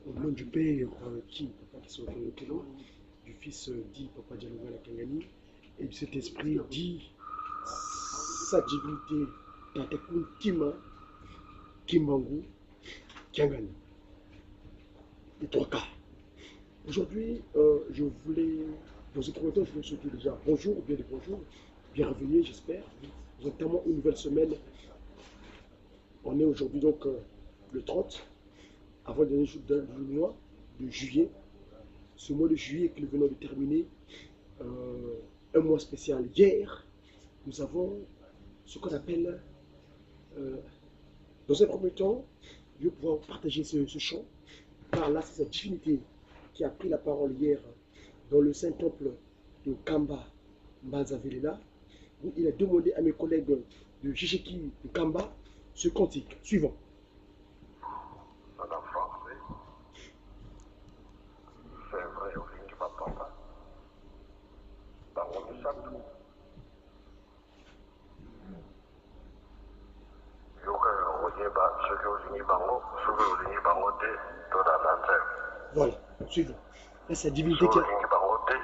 Au nom du Père qui, Papa qui soit au Kelo, du Fils dit Papa Dialoga la Kangani, et de cet esprit dit sa divinité Tatekun Kima, Kimbangu, Kangani. Les trois cas. Aujourd'hui, je voulais, dans un premier temps, je voulais souhaiter déjà bonjour, bien le bonjour, bienvenue, j'espère. Nous avons tellement une nouvelle semaine. On est aujourd'hui donc le 30, avant le dernier jour du mois de juillet. Ce mois de juillet que nous venons de terminer, un mois spécial. Hier, nous avons ce qu'on appelle, dans un premier temps, je vais pouvoir partager ce chant, car là, c'est sa divinité qui a pris la parole hier dans le Saint-Temple de Kamba, Mbazavelela, où il a demandé à mes collègues de Jijeki de Kamba ce cantique suivant. C'est vrai, au ligne Bapamba, Bango Misato, Yoka Oyeba, Soki au ligne Bango, Soki au ligne Bango de Toda Lanzer. Voilà, suivant. Là, c'est la divinité qui a... Soki au ligne Bango de,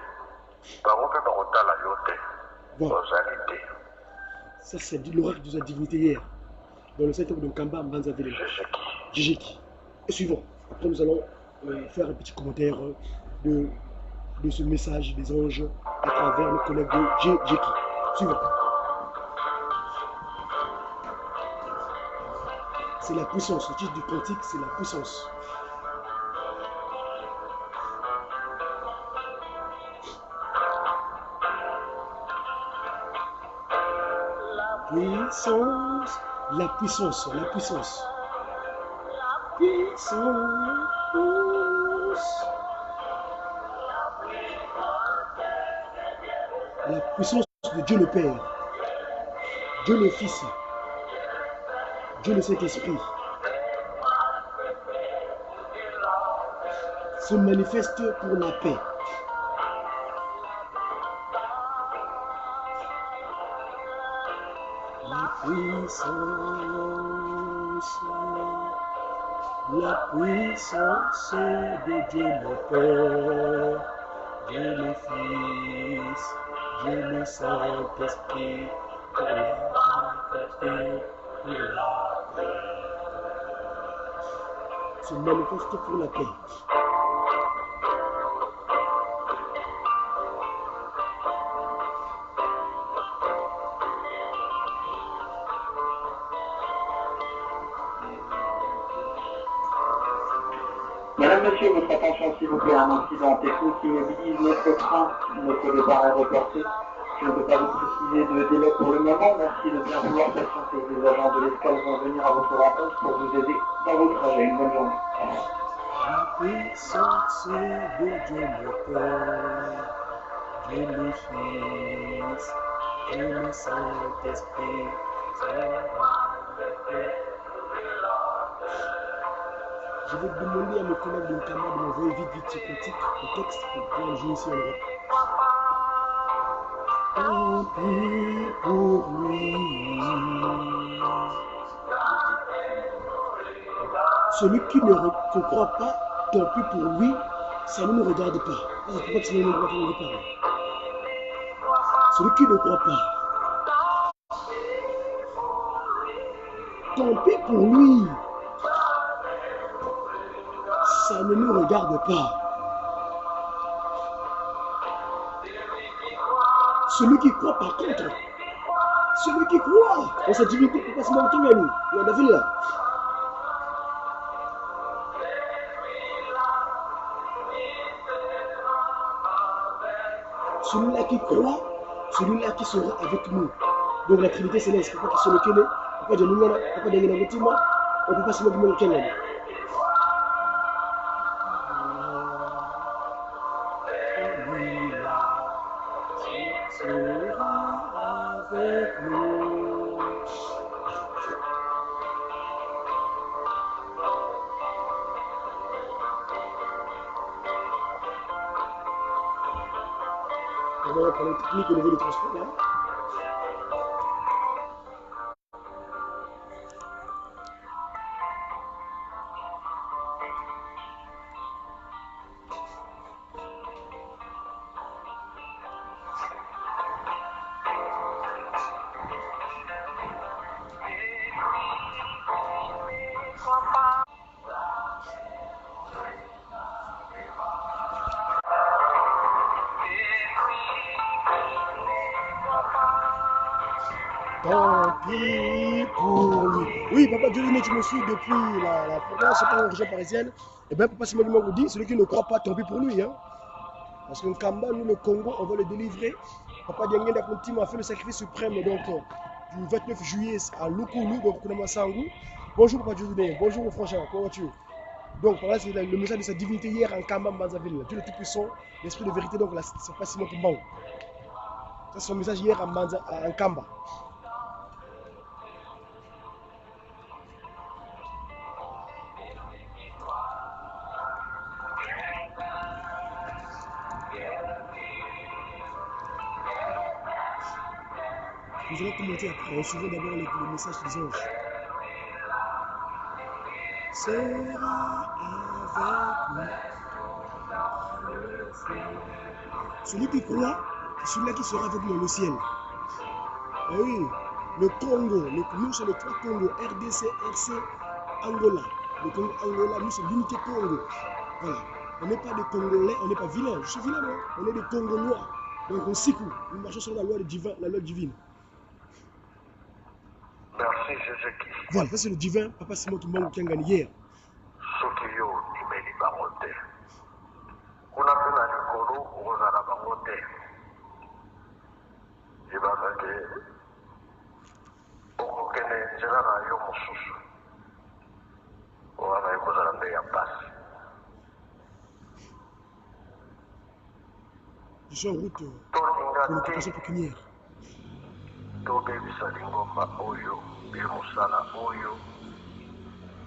Bango peut Bango Tala Yote, Voilà. Ozalité. Ça, c'est l'oracle de sa divinité hier, dans le Saint-Temple de Kamba, Mbazavelela. Jijeki. Et suivant. Après, nous allons faire un petit commentaire de ce message des anges à travers le collègue de Jijeki. Suivant. C'est la puissance. Le titre du cantique, c'est la puissance. Puissance, la puissance, la puissance. Puissance. La puissance de Dieu le Père, Dieu le Fils, Dieu le Saint-Esprit se manifeste pour la paix. La puissance de Dieu le Père, Dieu le Fils, Dieu le Saint-Esprit, pour manifester pour la paix. Se manifeste pour la paix. Madame, monsieur, votre attention s'il vous plaît, un incident technique qui mobilise notre train, notre départ est reporté. Je ne peux pas vous préciser de délai pour le moment, merci de bien vouloir patienter. Les agents de l'escale vont venir à votre rencontre pour vous aider dans vos trajets. Une bonne journée. La puissance de Dieu le Père, Dieu le Fils, Dieu le Saint-Esprit, je vais demander à mes collègues de Nkama de m'envoyer vite ce cantique, le texte, pour pouvoir le jouer ici en Europe. Tant pis pour lui. Celui qui ne croit pas, tant pis pour lui, ça ne nous regarde pas. Il ne faut pas que ça ne nous regarde pas. Celui qui ne croit pas, tant pis pour lui, ça ne nous regarde pas. Celui qui croit par contre, celui qui croit dans sa divinité, peut pas se mentir, il y en avait là. Celui-là qui croit, celui-là qui sera avec nous. Donc la Trinité céleste, papa qui se le connaît, papa de nous, papa de nous, on peut pas se le connaître. Sera avec nous. On va parler technique au niveau des transports là. Prie pour lui. Oui, Papa Dieudonné, tu me suis depuis la province, je sais pas, en région parisienne. Et bien, Papa Simon Lumango dit, celui qui ne croit pas, tant pis pour lui. Hein. Parce qu'en Kamba, nous, le Congo, on va le délivrer. Papa Diangé Dakontima a fait le sacrifice suprême donc, du 29 juillet à Lukulu, donc Kunama Sangou. Bonjour Papa Dieudonné, bonjour mon frère, comment vas-tu? Donc voilà, c'est le message de sa divinité hier en Kamba Mbanzaville. Dieu le Tout-Puissant, l'Esprit de vérité, donc c'est pas Simon Kimbangu. Ça, c'est son message hier en Kamba. Nous allons commenter après. Recevons d'abord le message des anges. Sera avec nous. Celui qui croit, c'est celui-là qui sera avec nous dans le ciel. Et oui, le Congo, nous c'est le trois Congo, RDC, RC, Angola. Le Congo, Angola, nous c'est l'unité Congo. Voilà. On n'est pas des Congolais, on n'est pas vilains. Je suis vilain, moi. On est des Congolois. Donc on s'y coule. Nous marchons sur la loi divine. Merci Jésus-Christ. Voilà, ça c'est le divin Papa Simon Kimbangu qui a gagné hier. Soki yo imeli bango te. Kuna mpe na likolo okozala bango te. Yebaka ke okokende nzela na yo mosusu. Wana ekozala nde ya mpasi. Je suis en route pour l'occupation pécuniaire. Tobebisa lingomba oyo ye mosala oyo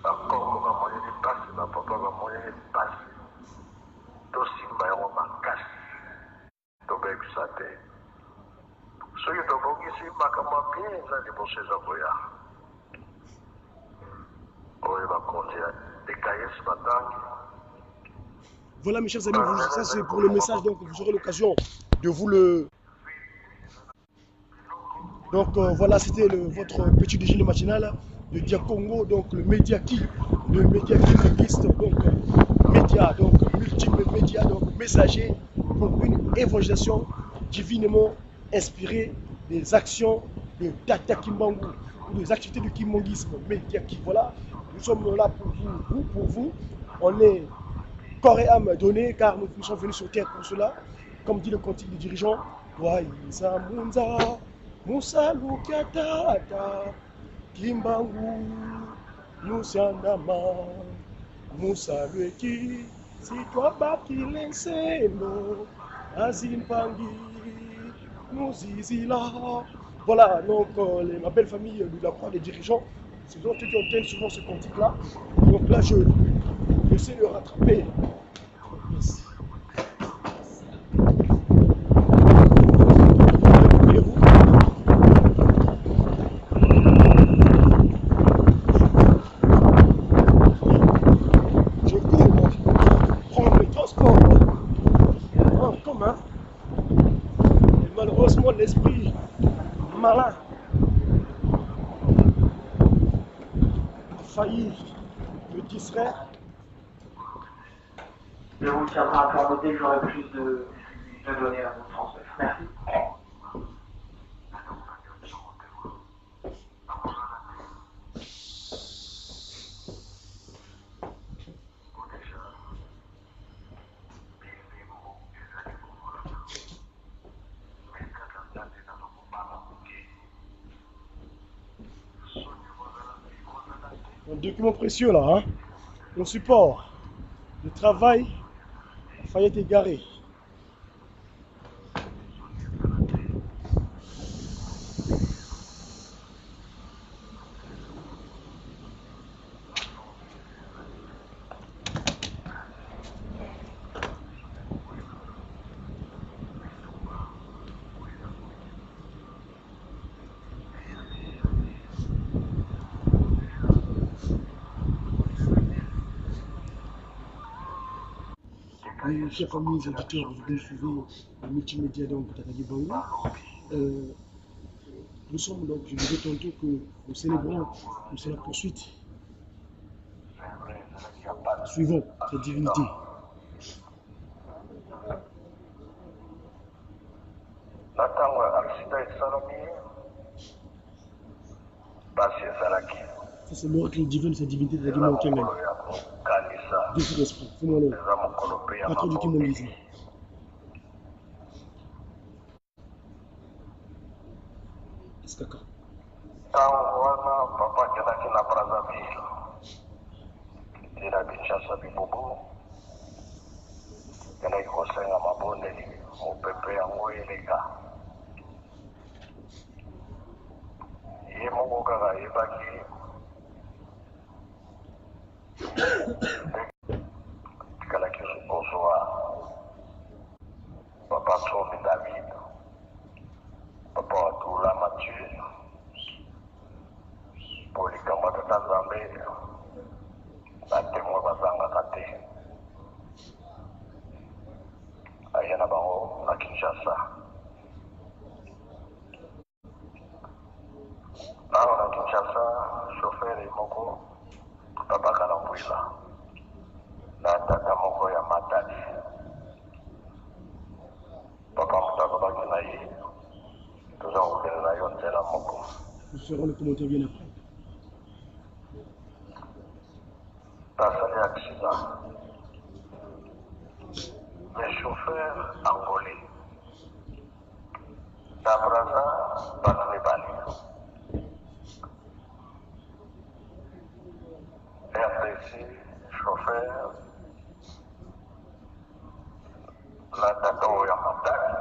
bakongo bamoneli mpasi bapapa bamoneli mpasi tosimba yango makasi tobebisa te soki tobongisi makambo bien eza liboso eza koya oyo bakonzi ekayesi batangi. Voilà mes chers amis, ça c'est pour le message, donc vous aurez l'occasion de vous le... Donc voilà, c'était votre petit déjeuner matinal de Diakongo, donc le média qui existe, donc média, donc multiple média, donc messager pour une évangélisation divinement inspirée des actions de Tata Kimbangu, ou des activités du kimbanguisme, média qui, voilà, nous sommes là pour vous, on est corps et âme donné, car nous sommes venus sur terre pour cela, comme dit le cantique des dirigeants, Waiza Munza, Musa Lukiatata, Kimbangu, Nusiandama, Musa Lueki, si toi baki l'enseno, Azimpangi, Nuzizila. Voilà, donc ma belle famille de la Croix des dirigeants, c'est donc eux qui obtiennent souvent ce cantique-là. Donc là, je essaie de rattraper. Merci. Je cours, prendre le transport en commun. Et malheureusement, l'esprit malin a failli me distraire. Je vous tiendrai informé dès que j'aurai plus de données à vous transmettre. Merci. Un document précieux là, hein? Mon support, le travail a failli être égaré. Oui, chers familles, auditeurs, vous devez suivre le multimédia donc Tata Kimbangu. Nous sommes donc, je disais tantôt que nous célébrons, c'est la poursuite. Suivons cette divinité. Na ntango ya aksida esalami Ça, c'est l'oracle divin de sa divinité de la Guinée Kengani. Dieu c'est l'esprit. Fais-moi le patron du kimondisme. Escaka. Ntango wana papa akendaki na Brazzaville ntina Kinshasa bibubu akendaki kosenga mabondeli mopepe yango eleka ye moko kaka ayebaki tikalaki kozwa papa Somi David papa Watula Mathieu po likambo tata Nzambe batemwe bazangaka te aye na bango na Kinshasa. Awa na Kinshasa shofere moko papa Kalambwila na tata moko ya Matadi papa mutakobaki na ye toza kokelela yo nzela moko. Nous ferons le commentaire bien après. Basali accident. Les chauffeurs angolais. Na Brazza, bato mibali. RDC, chauffeur. Na tata oyo Matadi.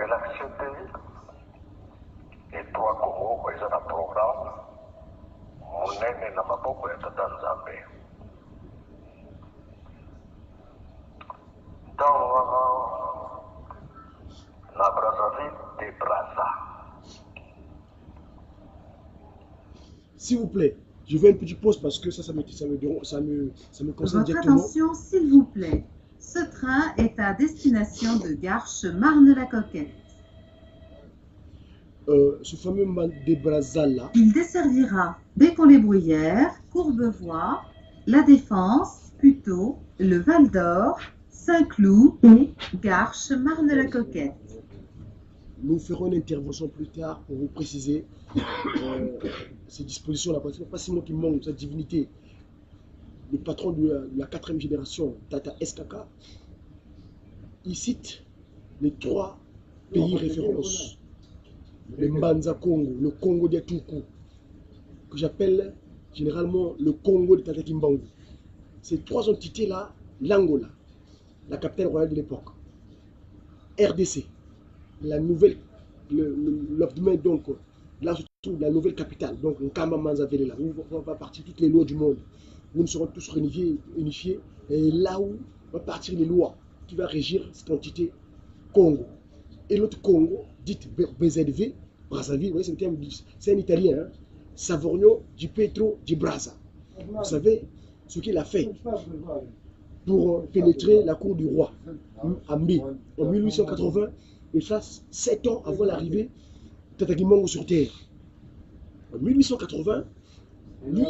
Elle a accepté les trois Congo, ils ont un programme. Mon aîné n'a pas beaucoup été dans Zambé. Dans la Brazzaville de Brazza. S'il vous plaît, je vais une petite pause parce que ça me concerne Votre directement. attention, s'il vous plaît. Ce train est à destination de Garches Marne-la-Coquette. Ce fameux man de Brazza là, Il desservira Bécon-les-Bruyères, Courbevoie, La Défense, Puteaux, le Val d'Or, Saint-Cloud et Garches Marne-la-Coquette. nous ferons une intervention plus tard pour vous préciser ces dispositions-là. Parce que c'est pas seulement qui manque sa divinité. Le patron de la 4e génération, Tata Escaka, il cite les 3 pays références. Le Mbanza Congo, le Congo des Tuku, que j'appelle généralement le Congo de Tata Kimbangu. Ces 3 entités-là, l'Angola, la capitale royale de l'époque, RDC, la nouvelle, l'abdomen donc, là se trouve la nouvelle capitale, donc Nkamba Manzavele, là où on va partir toutes les lois du monde, où nous serons tous unifiés, et là où va partir les lois qui vont régir cette entité Congo. Et l'autre Congo, dite BZV, Brazzaville, c'est un Italien, hein? Savorgno di Pietro di Brazza. Vous savez ce qu'il a fait pour pénétrer la cour du roi à Mbi en 1880, et ça 7 ans avant l'arrivée de Tata Kimbangu sur terre. En 1880, lui,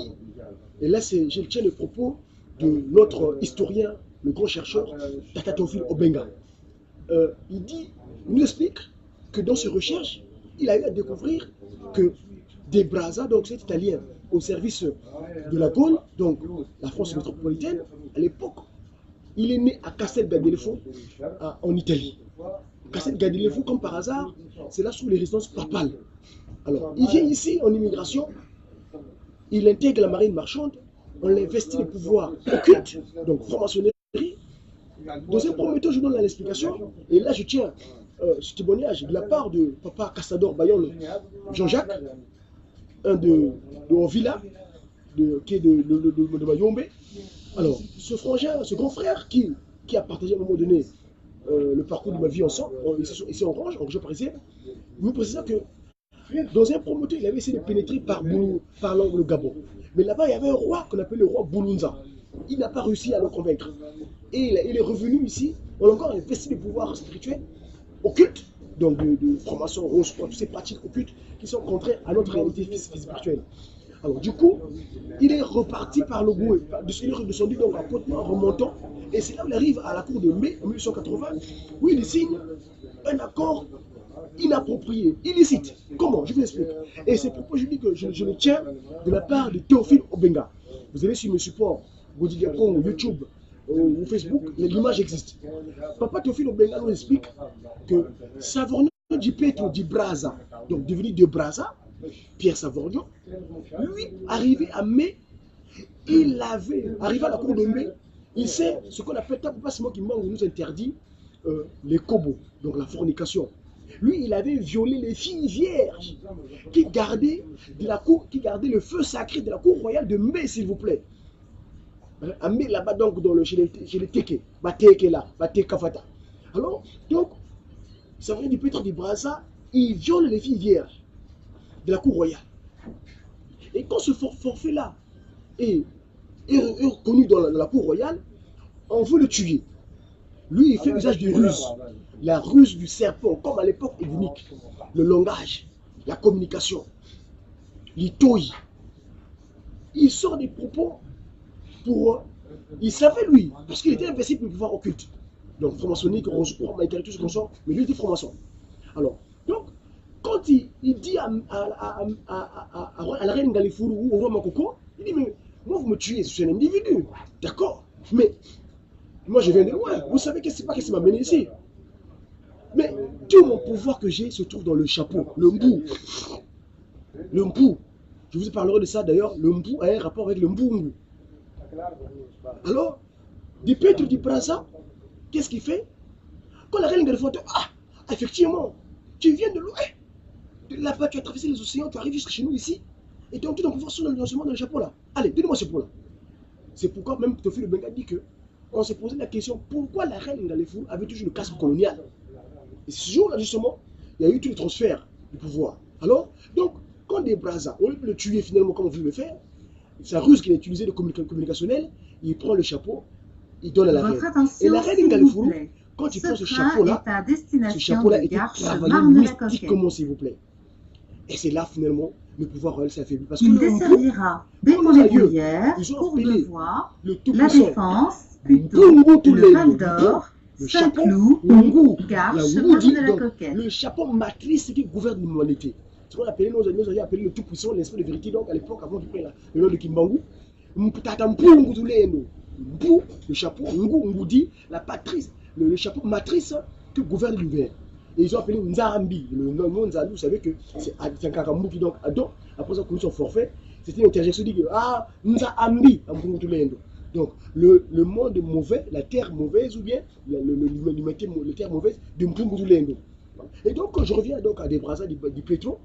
et là je tiens le propos de notre historien, le grand chercheur Tata Théophile Obenga. Il nous explique que dans ses recherches, il a eu à découvrir que des Brazza, donc cet Italien au service de la Gaule, donc la France métropolitaine, à l'époque, il est né à Castel Gandolfo en Italie. Castel Gandolfo, comme par hasard, c'est là sous les résidences papales. Alors, il vient ici en immigration, il intègre la marine marchande, on l'investit les pouvoirs occultes, donc franc-maçonnerie. Dans un premier temps, je donne l'explication, et là je tiens ce témoignage de la part de papa Cassador Bayol, Jean-Jacques, un de Orvilla, qui est de Mayombe. Alors, ce frangin, ce grand frère qui a partagé à un moment donné le parcours de ma vie ensemble, ici en région parisienne, nous précisons que dans un premier temps, il avait essayé de pénétrer par le Gabon. Mais là-bas, il y avait un roi qu'on appelait le roi Boulunza. Il n'a pas réussi à le convaincre. Et il est revenu ici, on a encore investi des pouvoirs spirituels occultes, donc de formation rose, toutes ces pratiques occultes qui sont contraires à notre réalité spirituelle. Alors du coup, il est reparti par le Goué, de son lit donc à Côte-Nord en remontant, et c'est là où il arrive à la cour de mai en 1880, où il signe un accord inapproprié, illicite. Comment? Je vous explique. Et c'est pourquoi je dis que je le tiens de la part de Théophile Obenga. Vous allez sur mes supports, Godidiakon, YouTube ou Facebook, l'image existe. Papa Théophile Obenga nous explique que Savorgnon du Petro du Brazza, donc devenu de Brazza, Pierre Savorgnon, lui, arrivé à mai, il avait, arrivé à la cour de mai, il sait ce qu'on appelle, pas c'est moi qui manque, nous interdit les kobos, donc la fornication. Lui, il avait violé les filles vierges qui gardaient de la cour, qui gardaient le feu sacré de la cour royale de mai, s'il vous plaît. À mai, là-bas, donc, chez les Teke, Bateke là, Bateke Fata. Alors, donc, ça vient du Petro du Brazza, il viole les filles vierges de la cour royale. Et quand ce forfait-là est reconnu dans la cour royale, on veut le tuer. Lui, il fait usage de ruse. La ruse du serpent, comme à l'époque hélénique. Le langage, la communication, l'itoï. Il sort des propos pour... Il savait, lui, parce qu'il était investi pour le pouvoir occulte. Donc, franc-maçonnique, rose-croix, maïkari, tout ce qu'on sort, mais lui, il était franc-maçon. Alors, donc, quand il dit à la reine Ngalifuru ou au roi Makoko, il dit, mais moi, vous me tuez, je suis un individu. D'accord, mais moi, je viens de loin. Vous savez que c'est pas ce qui m'a mené ici. Mais tout mon pouvoir que j'ai se trouve dans le chapeau, le mbou. Le mbou. Je vous parlerai de ça d'ailleurs. Le mbou a un rapport avec le mbou. Alors, du Petro du Brazza, qu'est-ce qu'il fait? Quand la reine Ngalifuru dit, ah, effectivement, tu viens de loin. Là-bas, tu as traversé les océans, tu arrives jusqu'à chez nous ici. Et donc, tout ton pouvoir sur le lancement dans le chapeau là. Allez, donnez-moi ce pot là. C'est pourquoi même Théophile Obenga dit que on s'est posé la question pourquoi la reine Ngalifuru avait toujours le casque colonial. Et ce jour-là, justement, il y a eu tout le transfert du pouvoir. Alors, donc, quand des Brazza, au lieu de le tuer finalement comme on veut le faire, sa ruse qu'il a utilisée de communicationnelle, il prend le chapeau, il donne à la reine. Et la reine Ngalifuru, quand il prend ce chapeau-là était travaillé mystiquement, s'il vous plaît. Et c'est là, finalement, le pouvoir royal s'affaiblit. Parce que il desservira dès qu'on est bruyère, Courbevoie, La Défense, plutôt le Val d'Or, Saint-Cloud, Garches, Marne de la Coquette. Le chapeau matrice qui gouverne l'humanité. Ce qu'on appelait nos amis appelé le tout-puissant, l'esprit de vérité. Donc à l'époque, avant qu'il prenne le nom de Kimbangu, le chapeau, Ngudi, la patrice, le chapeau matrice que gouverne l'univers. Et ils ont appelé Nzambi. Le nom Nzambi, vous savez que c'est un Kakambu qui donc adore. Après ça, comme son forfait, c'était une interjection qui dit que ah, Nzambi, donc le monde mauvais, la terre mauvaise ou bien l'humanité, la terre mauvaise de Mpungudulendo. Et donc, je reviens donc à des Brazza du Petro,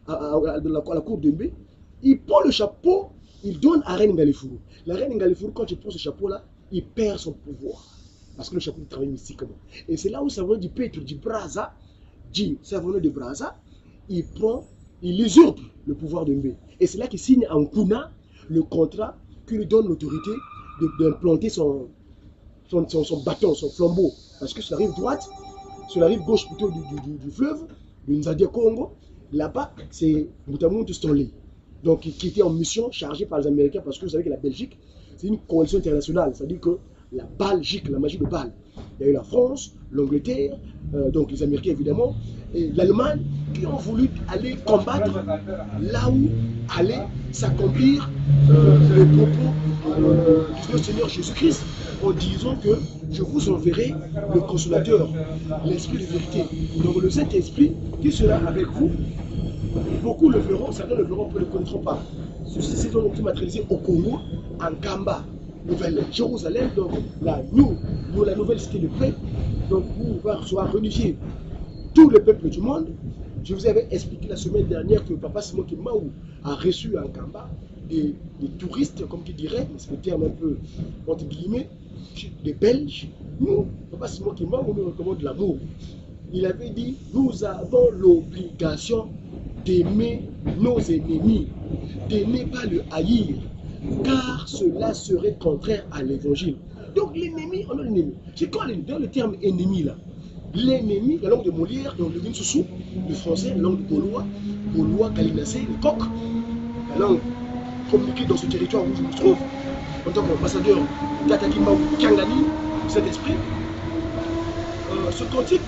à la cour de Mbé. Il prend le chapeau, il donne à Reine Ngalifuru. La Reine Ngalifuru, quand il prend ce chapeau-là, il perd son pouvoir. Parce que le chapeau travaille mystiquement. Et c'est là où Savorgnon du Petro, du Brazza, dit Savorgnon de Brazza, il usurpe le pouvoir de Mbé. Et c'est là qu'il signe en Kuna le contrat qui lui donne l'autorité d'implanter son bâton, son flambeau. Parce que sur la rive droite, sur la rive gauche plutôt du fleuve, du Nzadia Congo, là-bas, c'est Moutamountou Stanley. Donc, qui était en mission chargée par les Américains, parce que vous savez que la Belgique, c'est une coalition internationale. C'est-à-dire que la Belgique, la magie de Bâle. Il y a eu la France, l'Angleterre, donc les Américains évidemment, et l'Allemagne, qui ont voulu aller combattre là où allait s'accomplir les propos du Seigneur Jésus-Christ, en disant que je vous enverrai le consolateur, l'Esprit de vérité. Donc le Saint-Esprit qui sera avec vous, beaucoup le verront, certains le verront, peu ne le connaîtront pas. Ceci est matérialisé au Congo, en Kamba, Nouvelle-Jérusalem, donc la nouvelle cité de paix, donc où va réunifier tout le peuple du monde. Je vous avais expliqué la semaine dernière que Papa Simon Kimbangu a reçu en Kamba des touristes, comme qui dirait, c'est le terme un peu entre guillemets, des Belges. Nous, Papa Simon Kimbangu nous recommande l'amour. Il avait dit, nous avons l'obligation d'aimer nos ennemis, de ne pas le haïr, car cela serait contraire à l'évangile. Donc l'ennemi, on a l'ennemi. C'est quoi dans le terme ennemi là? L'ennemi, la langue de Molière, dans le Soussou, le français, la langue de Gaulois, Kalinacé, le coq, la langue communiquer dans ce territoire où je me trouve, en tant qu'ambassadeur d'Atakima Kangani, cet esprit. Ce cantique,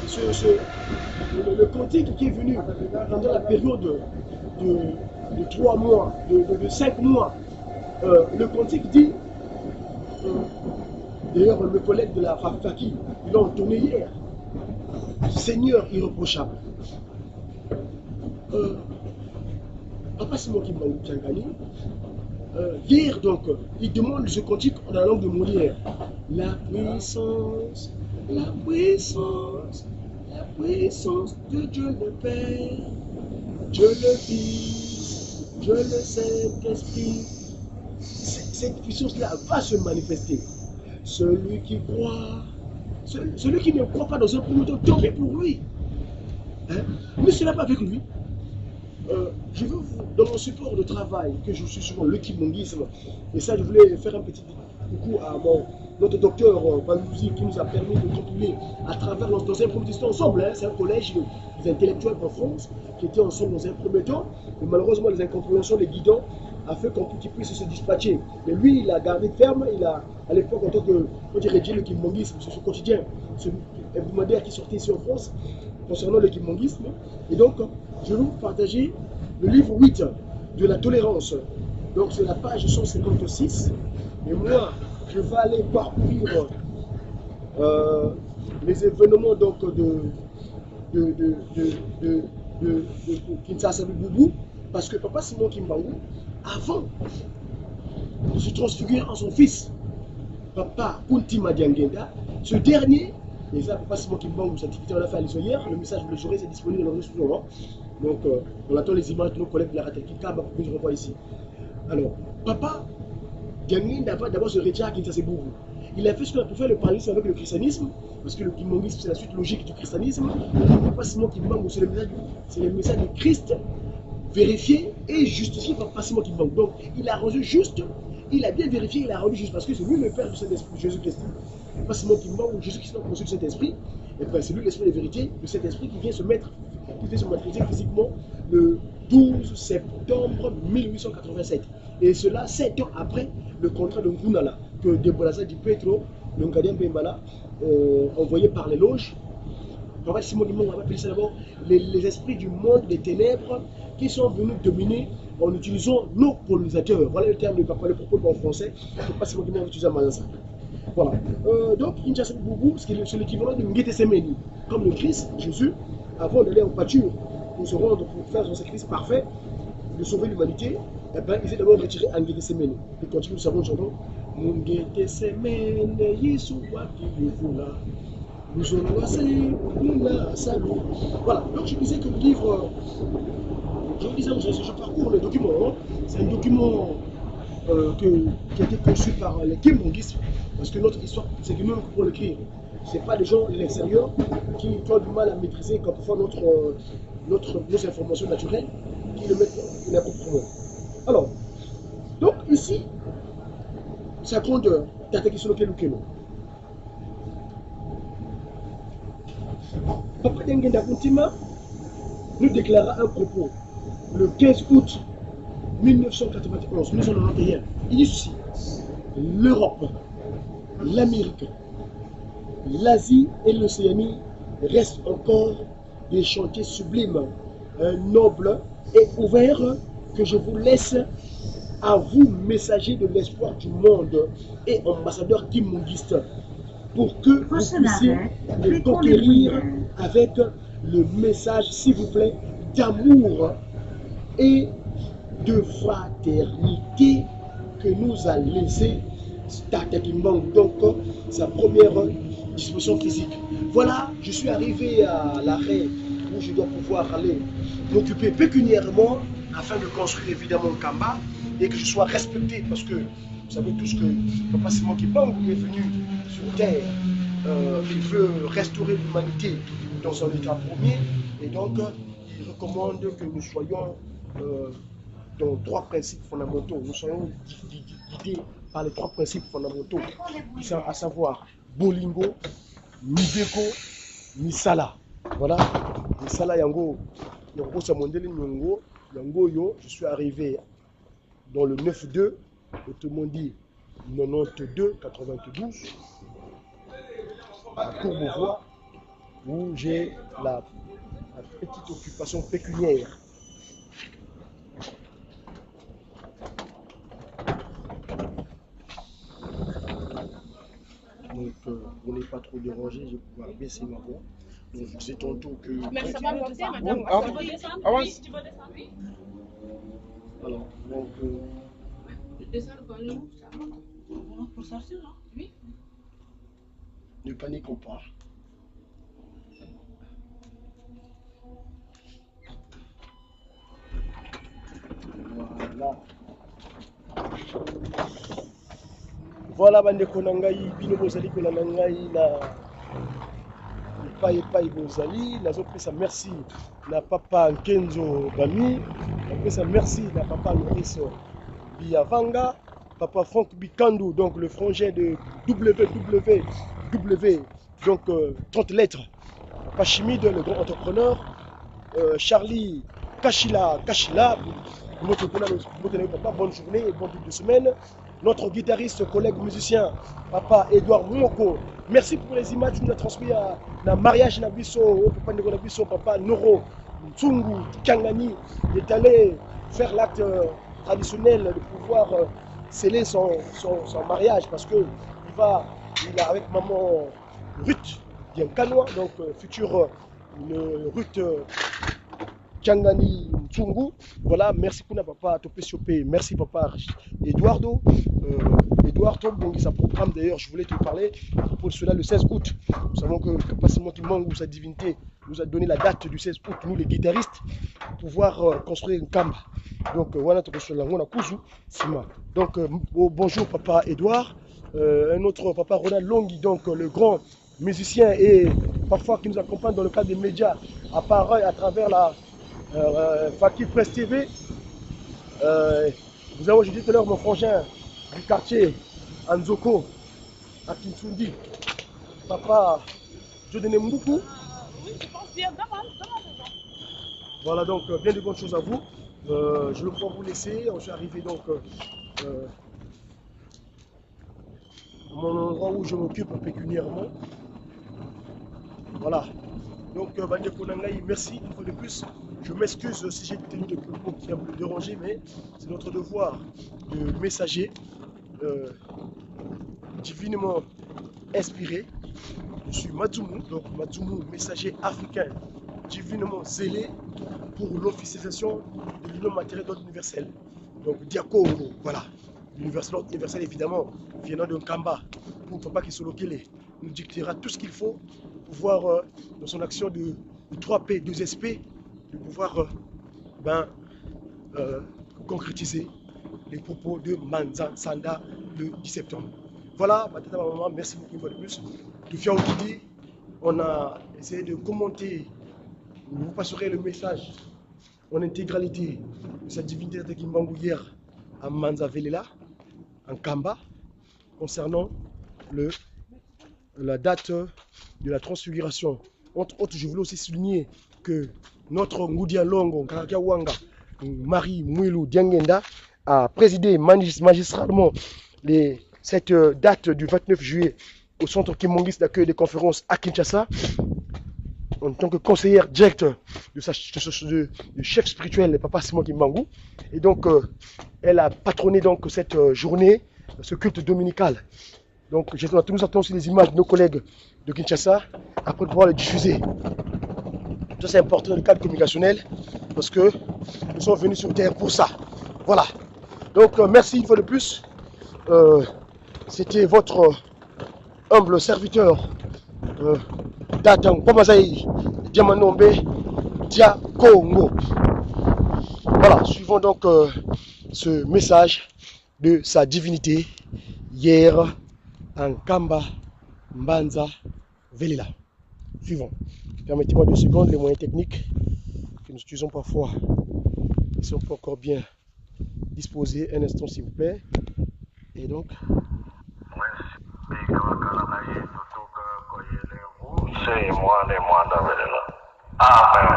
le cantique qui est venu pendant la période de 3 mois, de 5 mois, le cantique dit, d'ailleurs mes collègues de la Fafaki, ils l'ont tourné hier, Seigneur irréprochable. Papa Simon Kimbaou Kangani, hier donc, il demande ce cantique en la langue de Molière. La puissance de Dieu le Père, Dieu le Fils, Dieu le Saint-Esprit. Cette puissance-là va se manifester. Celui qui croit, celui qui ne croit pas dans un premier temps, tant pis pour lui. Hein? Ne sera pas avec lui. Je veux vous, dans mon support de travail, que je suis souvent le kimongisme, et ça je voulais faire un petit coucou à notre docteur Balouzi qui nous a permis de continuer à travers dans un premier temps ensemble, hein, c'est un collège des intellectuels en France qui étaient ensemble dans un premier temps, mais malheureusement les incompréhensions, les guidons a fait qu'on puisse se dispatcher. Mais lui il a gardé ferme, il a à l'époque en tant que rédigé le kimongisme sur ce quotidien, ce hebdomadaire qui sortait ici en France concernant le kimongisme, et donc je vais vous partager le livre 8 de la tolérance. Donc c'est la page 156. Et moi, je vais aller parcourir les événements donc, de Kinshasa Boubou. Parce que Papa Simon Kimbaou, avant de se transfigurer en son fils, Papa Kuntima Diangenda, ce dernier, et ça, Papa Simon Kimbaou, sa activité on a fait à l'issue hier, le message de l'aujourd'hui c'est disponible dans le réseau souvent. Donc, on attend les images de nos collègues de la Ratakika pour que je revoie ici. Alors, Papa Diangenda va d'abord se retirer à Kinshasa Boubou. Il a fait ce qu'on a pu faire le parallélisme avec le christianisme, parce que le kimongisme c'est la suite logique du christianisme. Papa Simon Kimbaou, c'est le message du Christ vérifié et justifié par Papa Simon Kimbaou. Donc, il a rendu juste, il a bien vérifié, il a rendu juste, parce que c'est lui le Père du Saint-Esprit, Jésus-Christ. Papa Simon Kimbaou, Jésus-Christ a conçu le Saint-Esprit, et ben, c'est lui l'Esprit de vérité, le Saint-Esprit qui vient se matérialiser physiquement le 12 septembre 1887. Et cela 7 ans après le contrat de Ngunala, que Debolaza Di Petro, le Ngadian Bembala, envoyé par les loges. Papa Simon Kimbaou va appeler ça d'abord les esprits du monde des ténèbres qui sont venus dominer en utilisant nos colonisateurs. Voilà le terme de Papa, le propos en français. Papa Simon Kimbaou va utiliser Malansa. Voilà. Donc, Kinshasa Boubou, c'est l'équivalent de Ngete Semeni, comme le Christ, Jésus, avant d'aller en pâture pour se rendre, pour faire son sacrifice parfait, de sauver l'humanité, eh ben, il s'est d'abord retiré à Ngete Semeni. Et continue, nous savons le chanson. Ngete Semeni, Yisuwa Kiyufula, nous allons passer, salut. Voilà. Donc, je disais que le livre, je parcours le document, hein. C'est un document qui a été conçu par les kimongistes, parce que notre histoire, c'est que nous pouvons l'écrire. Ce n'est pas les gens de l'extérieur qui ont du mal à maîtriser comme parfois nos informations naturelles, qui le mettent n'importe comment. Alors, donc ici, ça compte Tatakisolo Kelukelo. Papa Dengenda Kuntima nous déclara un propos le 15 août 1991, 1991. Il dit ceci: l'Europe, l'Amérique, l'Asie et l'Océanie restent encore des chantiers sublimes, nobles et ouverts que je vous laisse à vous, messagers de l'espoir du monde et ambassadeurs kimongistes, pour que vous puissiez les conquérir avec le message, s'il vous plaît, d'amour et de fraternité que nous a laissé Tata Kimbaou, donc sa première disposition physique. Voilà, je suis arrivé à l'arrêt où je dois pouvoir aller m'occuper pécuniairement afin de construire évidemment Kamba et que je sois respecté, parce que vous savez tous que Papa Simon Kimbaou est venu sur terre, il veut restaurer l'humanité dans son état premier, et donc il recommande que nous soyons dans 3 principes fondamentaux. Nous soyons guidés par les 3 principes fondamentaux, à savoir Bolingo, Mibeko, Misala. Voilà, Misala Yango, Yango Samondeli Nyongo, Yango Yo. Je suis arrivé dans le 9-2, autrement dit 92-92, à Courbevoie, où j'ai la petite occupation pécuniaire. Donc, vous n'êtes pas trop dérangé, je vais pouvoir baisser ma voix. Donc, je disais tantôt que... Mais ça va monter, madame. Ah, Tu veux descendre? avance. Oui, tu veux descendre? Oui. Alors, donc... Descendre quand nous, ça monte. Pour sortir, non? Oui. Ne paniquons pas. Voilà. Voilà, bande konangai, bino bozali ko nangai na epai bozali, nazopesa merci na papa Nkenzo Bami, napesa merci na papa Maurice Biavanga, papa Franck Bikandou, donc le frangin de WWW, donc 30 lettres, papa Chimide, le grand entrepreneur, Charlie Kachila, papa, bonne journée et bon début de semaine. Notre guitariste, collègue musicien, papa Edouard Moko, merci pour les images que nous avons transmises à mariage Nabiso, papa Nabiso, papa Noro, Tsungu, Kangani, est allé faire l'acte traditionnel de pouvoir sceller son mariage parce que il a avec maman Ruth, Diankanoa, donc future Ruth Kangani Tsungu. Voilà, merci pour papa Topé Siopé, merci papa Eduardo. Edouard Tombongi, sa programme d'ailleurs, je voulais te parler pour cela le 16 août. Nous savons que Kapasimo Kimangu, sa divinité, nous a donné la date du 16 août, nous les guitaristes, pour pouvoir construire une kamba. Donc voilà, on a Kuzu, Sima. Donc bonjour papa Edouard, un autre papa Ronald Longhi, donc le grand musicien et parfois qui nous accompagne dans le cadre des médias, apparaît à travers la Fakir Presse TV. Vous avez aujourd'hui tout à l'heure mon frangin du quartier Anzoko à Kinsundi. Papa, je donne beaucoup. Oui, je pense bien. Demande. Voilà donc bien de bonnes choses à vous. Je ne veux pas vous laisser. Je suis arrivé donc à mon endroit où je m'occupe pécuniairement. Voilà. Donc Bande Konangai, merci une fois de plus. Je m'excuse si j'ai tenu des propos qui ont pu déranger, mais c'est notre devoir de messager divinement inspiré. Je suis Matumu, donc Matumu, messager africain divinement zélé pour l'officialisation de l'union matérielle d'ordre universel. Donc Diako, voilà. L'ordre universel évidemment, venant d'un Kamba, pour Papa Kisolokele, nous dictera tout ce qu'il faut pour pouvoir, dans son action de 3P, 2SP, de pouvoir concrétiser les propos de Manza Sanda le 10 septembre. Voilà, maman, merci beaucoup une fois de plus. Tout dit, on a essayé de commenter, vous passerez le message en intégralité de cette divinité de Kimbangu hier à Manza Velela, en Kamba, concernant la date de la transfiguration. Entre autres, je voulais aussi souligner que notre Ngoudia Longo, Karakawanga, Marie Mouilou Diangenda, a présidé magistralement cette date du 29 juillet au centre Kimongis d'accueil des conférences à Kinshasa, en tant que conseillère directe du chef spirituel Papa Simon Kimbangu. Et donc, elle a patronné donc cette journée, ce culte dominical. Donc, nous attendons aussi les images de nos collègues de Kinshasa après pouvoir les diffuser. Ça, c'est important dans le cadre communicationnel parce que nous sommes venus sur terre pour ça. Voilà. Donc, merci une fois de plus. C'était votre humble serviteur Datan Pamazaï Diamanombe Dia Congo. Voilà, suivons donc ce message de sa divinité hier en Kamba Mbanza Velela. Suivons. Permettez-moi 2 secondes, les moyens techniques que nous utilisons parfois ne sont pas encore bien disposés. Un instant s'il vous plaît. Et donc. C'est moi les mois d'Avelela. Amen.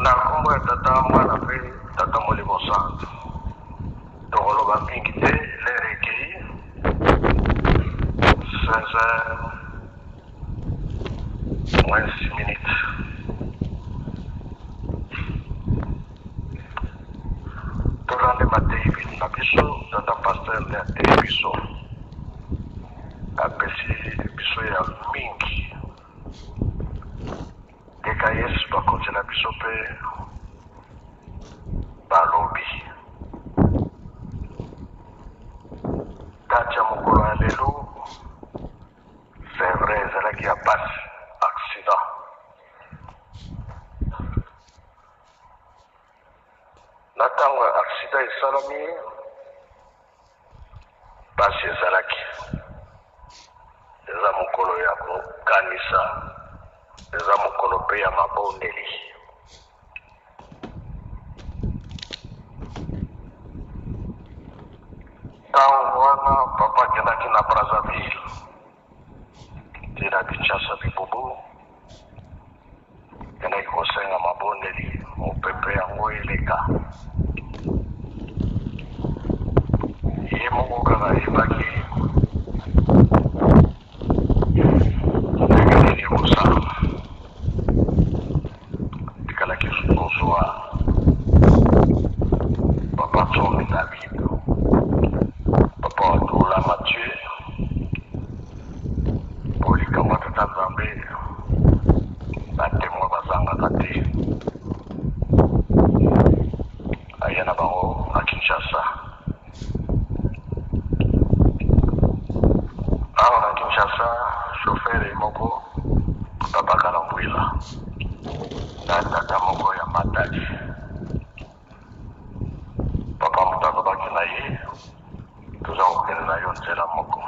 Na kumbe tata 26 minutes. Tolande matei na biso, tata pasteur le atei biso. Apesi biso ya mingi. Deka Yesu bakonzela biso pe balobi. Kati ya mokolo ya lelo, c'est vrai, ezalaki ya pasi, accident. Na ntango ya accident esalami, pasi ezalaki. Eza mokolo ya kokanisa, eza mokolo pe ya mabondeli. Ntango wana papa akendaki na Brazzaville, tina Kinshasa Bibubu, akendaki kosenga mabondeli, mopepe yango eleka. Ye moko kaka ayebaki ndenge nini ekosala. Tikalaki kozwa papa Tsomi David, papa Wadula Mathieu, polikambo ya tata Nzambe batemwa bazangaka te. Aya na bango na Kinshasa. Awa na Kinshasa, shofere moko papa Kalambwila na tata moko ya Matadi. Papa mutaka baki na ye, tuza kokende na yo nzela moko.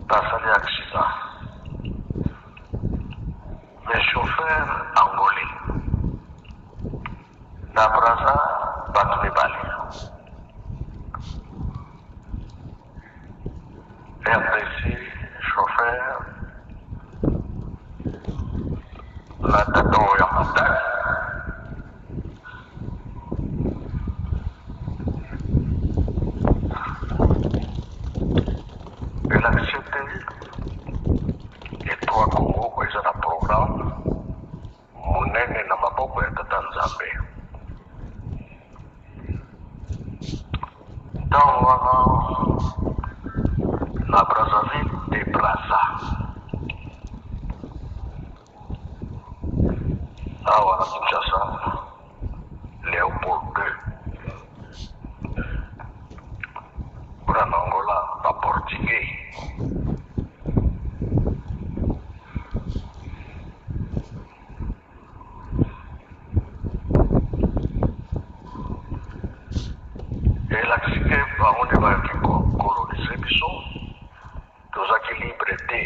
Tasali accident. Le chauffeur angolais na Brazza batu mibali. RDC chauffeur na tata ya Matadi. Elle a accepté et toi Congo kwa hizo na programme munene na maboko ya tata Nzambe. Ntango wana na Brazzaville de Brazza. Awa na Kinshasa, Léopold II. Kuna na Angola, ba Portugais. Et l'accident, on est va coloniser biso. Tozaki libre te.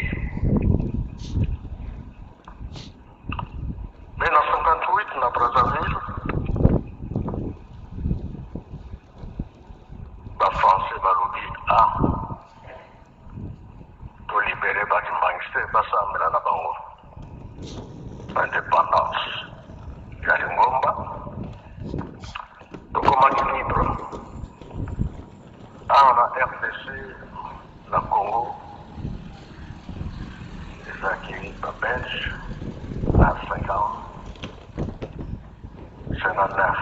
Mais en 58 na Brazzaville, ba français balobi to libérer ba kimangiste basambela na bango. Indépendance ya Lingomba. Tokomaki libre. Na RDC na Congo. Ezaki ba Belge na 5 ans. 59.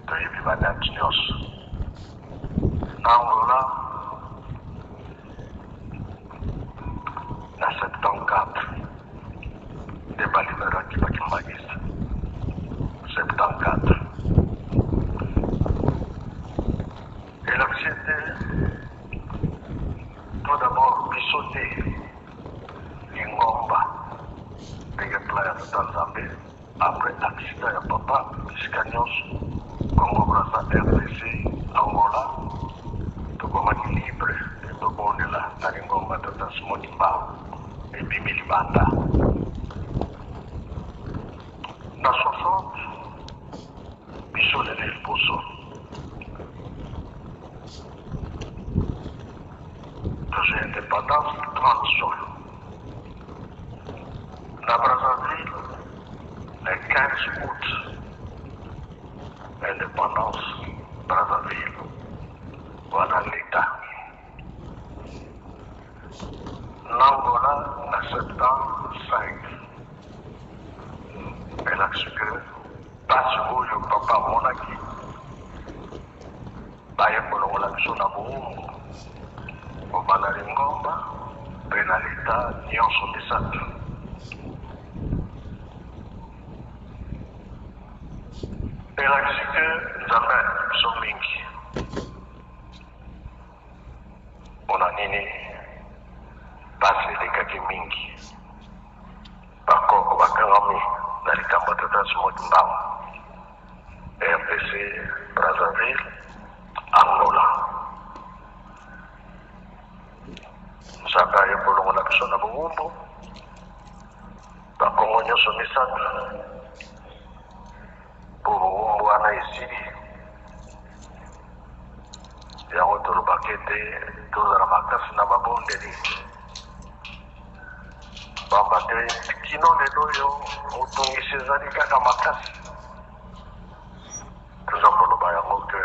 Toyebi badati nyonso. Na Angola na 74. Nde baliberaki bakimangisa. 74. Et l'accident, tout d'abord, pissoté, Lingomba, Pegepla de Tanzambé, après l'accident de papa, Piscagnos, Congo Brazza, RDC, Angola, Tokomaki libre, et Tobonela, na Lingomba de Tasmonimba, et Bimilibanda. Dans 60, Bissole de Poso. J'ai indépendance 30 sol. La Brazzaville, le 15 août, indépendance, Brazzaville, voilà l'État. Nangola, na 75. Elle a su que, parce que papa monaki, baye kolongola biso na buumbu, obanda lingomba, mpe na leta nyonso misato. Elle a su que nzambe biso mingi. Mpona nini pasi elekaki mingi bakoko bakangami na likambo tatasi moti mbango RDC Brazzaville Angola nzambe aye kolongola biso na buumbu bakongo nyonso misato mpo buumbu wana esili yango tolobaki ete tozala makasi na babondeli pamba te kino lelo oyo motungisi ezali kaka makasi toza koloba yango ke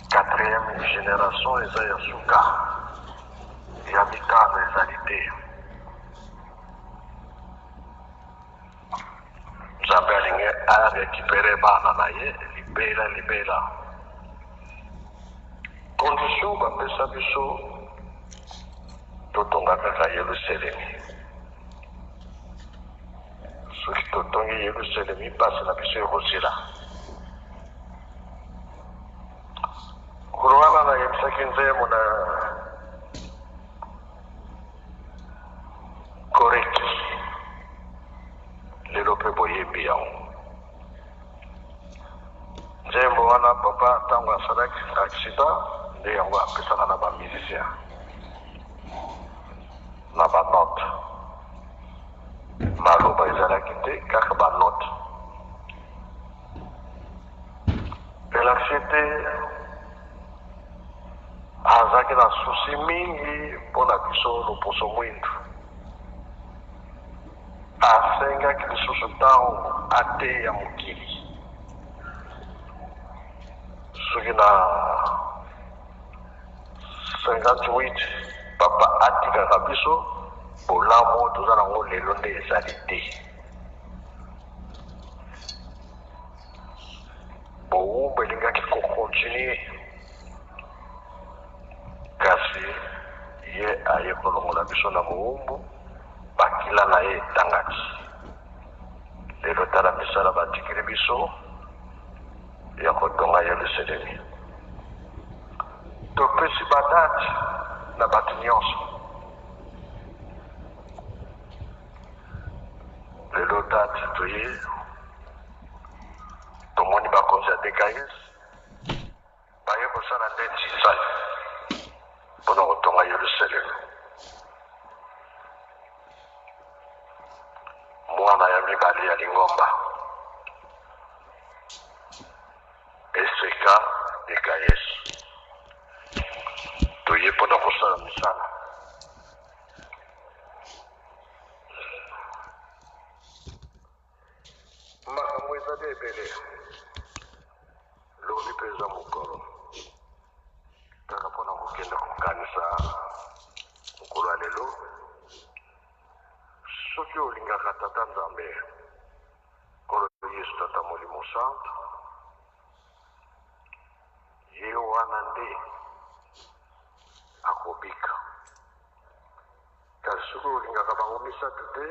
4e génération eza ya suka ya mitano ezali te nzambe alingi arekipere bana na ye libela condition bapesa biso totonga kaka yelusalemi soki totongi yelusalemi mpasi na biso ekozila kolo wana nayebisaki nzembo na koreki lelo mpe boyebi yango nzembo wana papa ntango asalaki accident nde yango apesaka na bamusicien na banote maloba ezalaki te kaka banote elakisi ete azalaki na susi mingi mpona biso loposo mwindu asengaki lisusu ntango ateya mokili soki na 58 papa atikaka biso bolamu toza nango lelo nde ezali te bowumbu elingaki kokontinue kasi ye aye kolongola biso na bowumbu bakila na ye etangaki lelo tala misala batikili biso ya kotonga yelusalemi topesi badati na bato nyonso lelo dati toye tomoni bakonzi ya dekayes baye kosala nde nzizai mpona kotonga yelusalemi mwana ya mibale ya lingomba eseka dekayes toye mpona kosala misala makambo ezali ebele lobi mpe eza mokolo kaka mpona kokende kokanisa mokolo ya lelo soki olingaka tata nzambe kolo yesu tata molimo santo ye wana nde akobika kasi soki olingaka bango misato te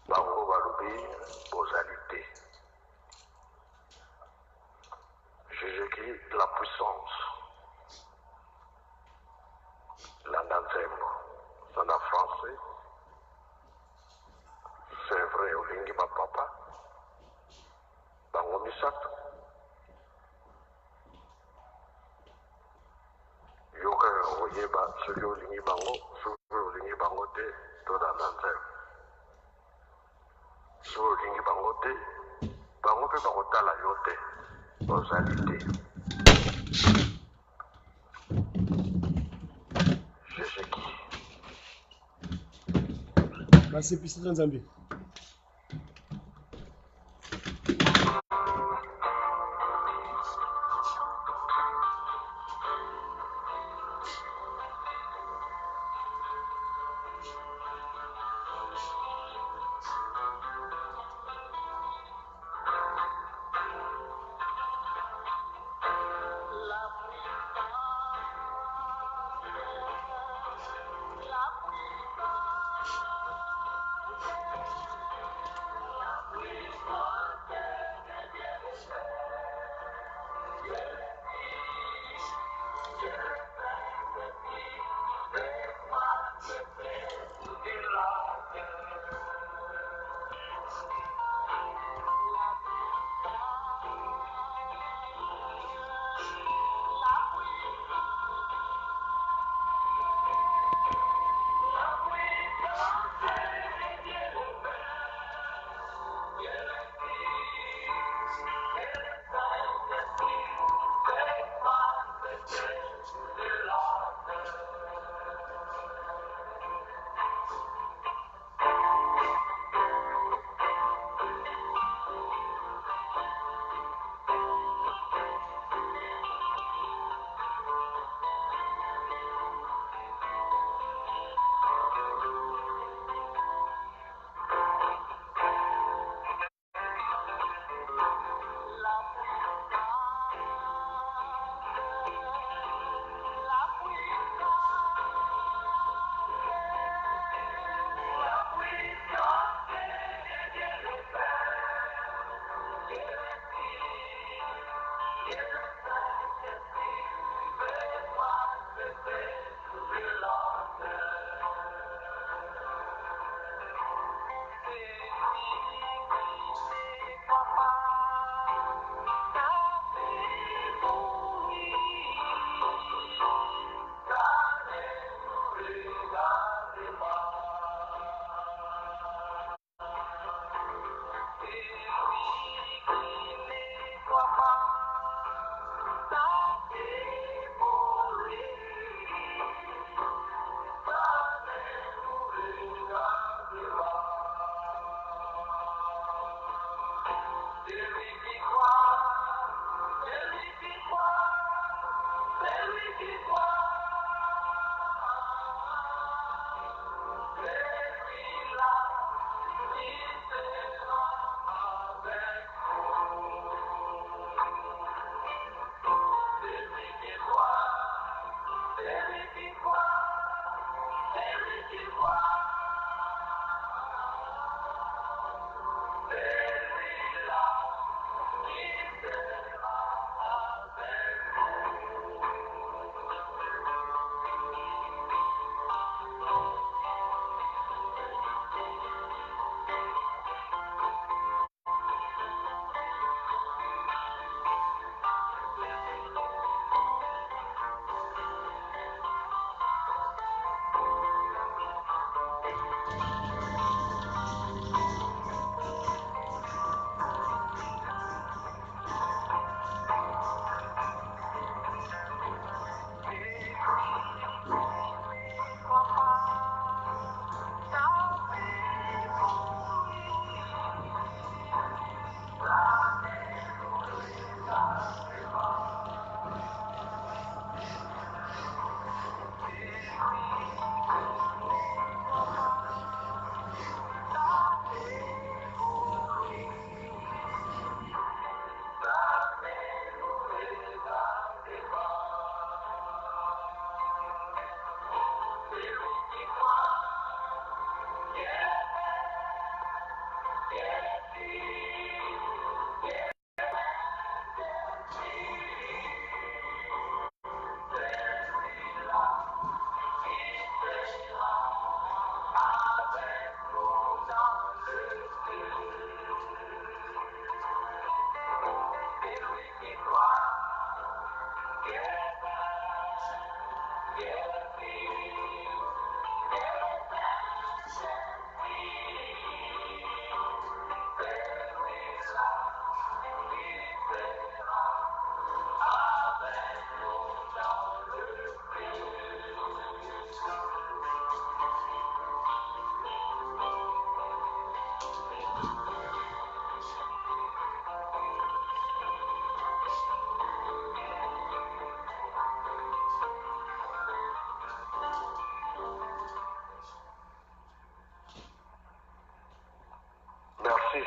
bango balobi bozali te jésus-christ la puissance landa nzembo ça na français c'est vrai olingi bapapa bango misato yokaka koyeba soki olingi bango soki olingi bango te tolanda nzembo soki olingi bango te bango mpe bakotala yo te ozali te jésus-qui basepisa nzambe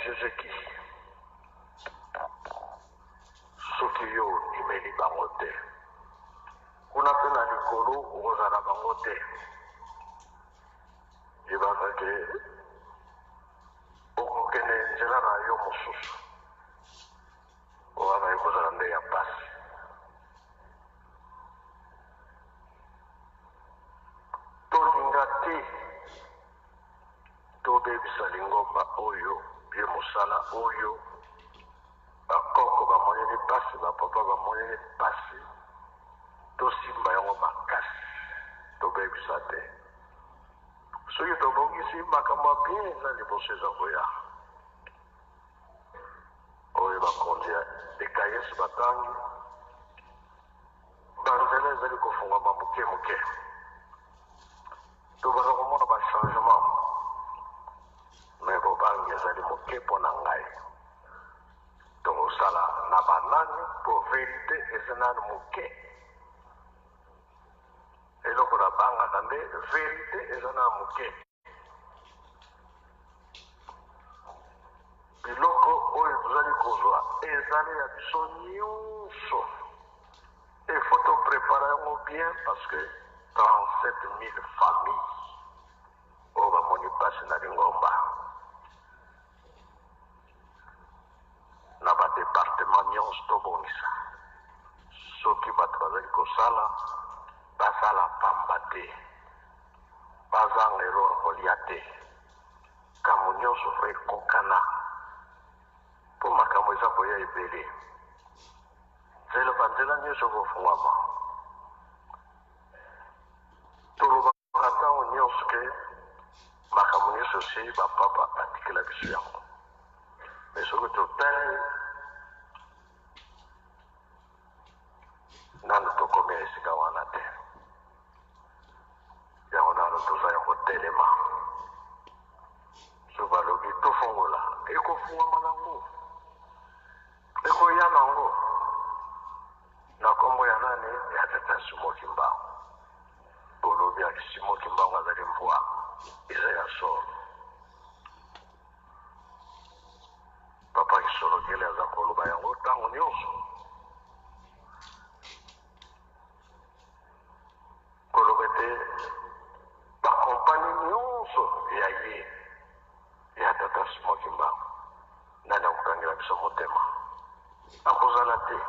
Jésus-Christ. Soki yo imeli bango te. Kuna pe na likolo okozala bango te. Yebaka ke okokende nzela na yo mosusu. Owana ekozala nde ya pasi. Tolinga te tobebisa lingomba oyo ye mosala oyo bakoko bamoneli pasi bapapa bamoneli pasi tosimba yango makasi tobebisa te soki tobongisi makambo ya bien eza liboso eza koya oyo bakonzi ekayesi batangi banzela ezali kofungwama moke moke tobaka komona bachangement mais bobangi ezali moke mpo na ngai tokosala na banani po verite eza nanu moke eloko na bangaka nde verite eza na moke biloko oyo tozali kozwa ezali ya biso nyonso efo toprépare yango bien parce que 37 000 familles oyo bamoni pasi na lingomba na badepartement nyonso tobongisa soki bato bazali kosala basala pamba te bazanga eloko kolia te kambo nyonso fo ekokana mpo makambo eza koya ebele nzela banzela nyonso kofungwama tolobaka ntango nyonso ke makambo nyonso osei bapapa batikela biso yango mais soki totali nano tokomi esika wana te yango nano toza ya kotelema so balobi tofongola ekofungwama nango ekoya nango na kombo ya nani compagnie ya tata Simo Kimbangu. Bolobi ya Simo Kimbangu azali mvua eza ya solo. Papa Kisolokele aza koloba yango ntango nyonso. Koloba ete bakompani nyonso ya ye ya tata Simo Kimbangu nani akokangela biso motema akozala te.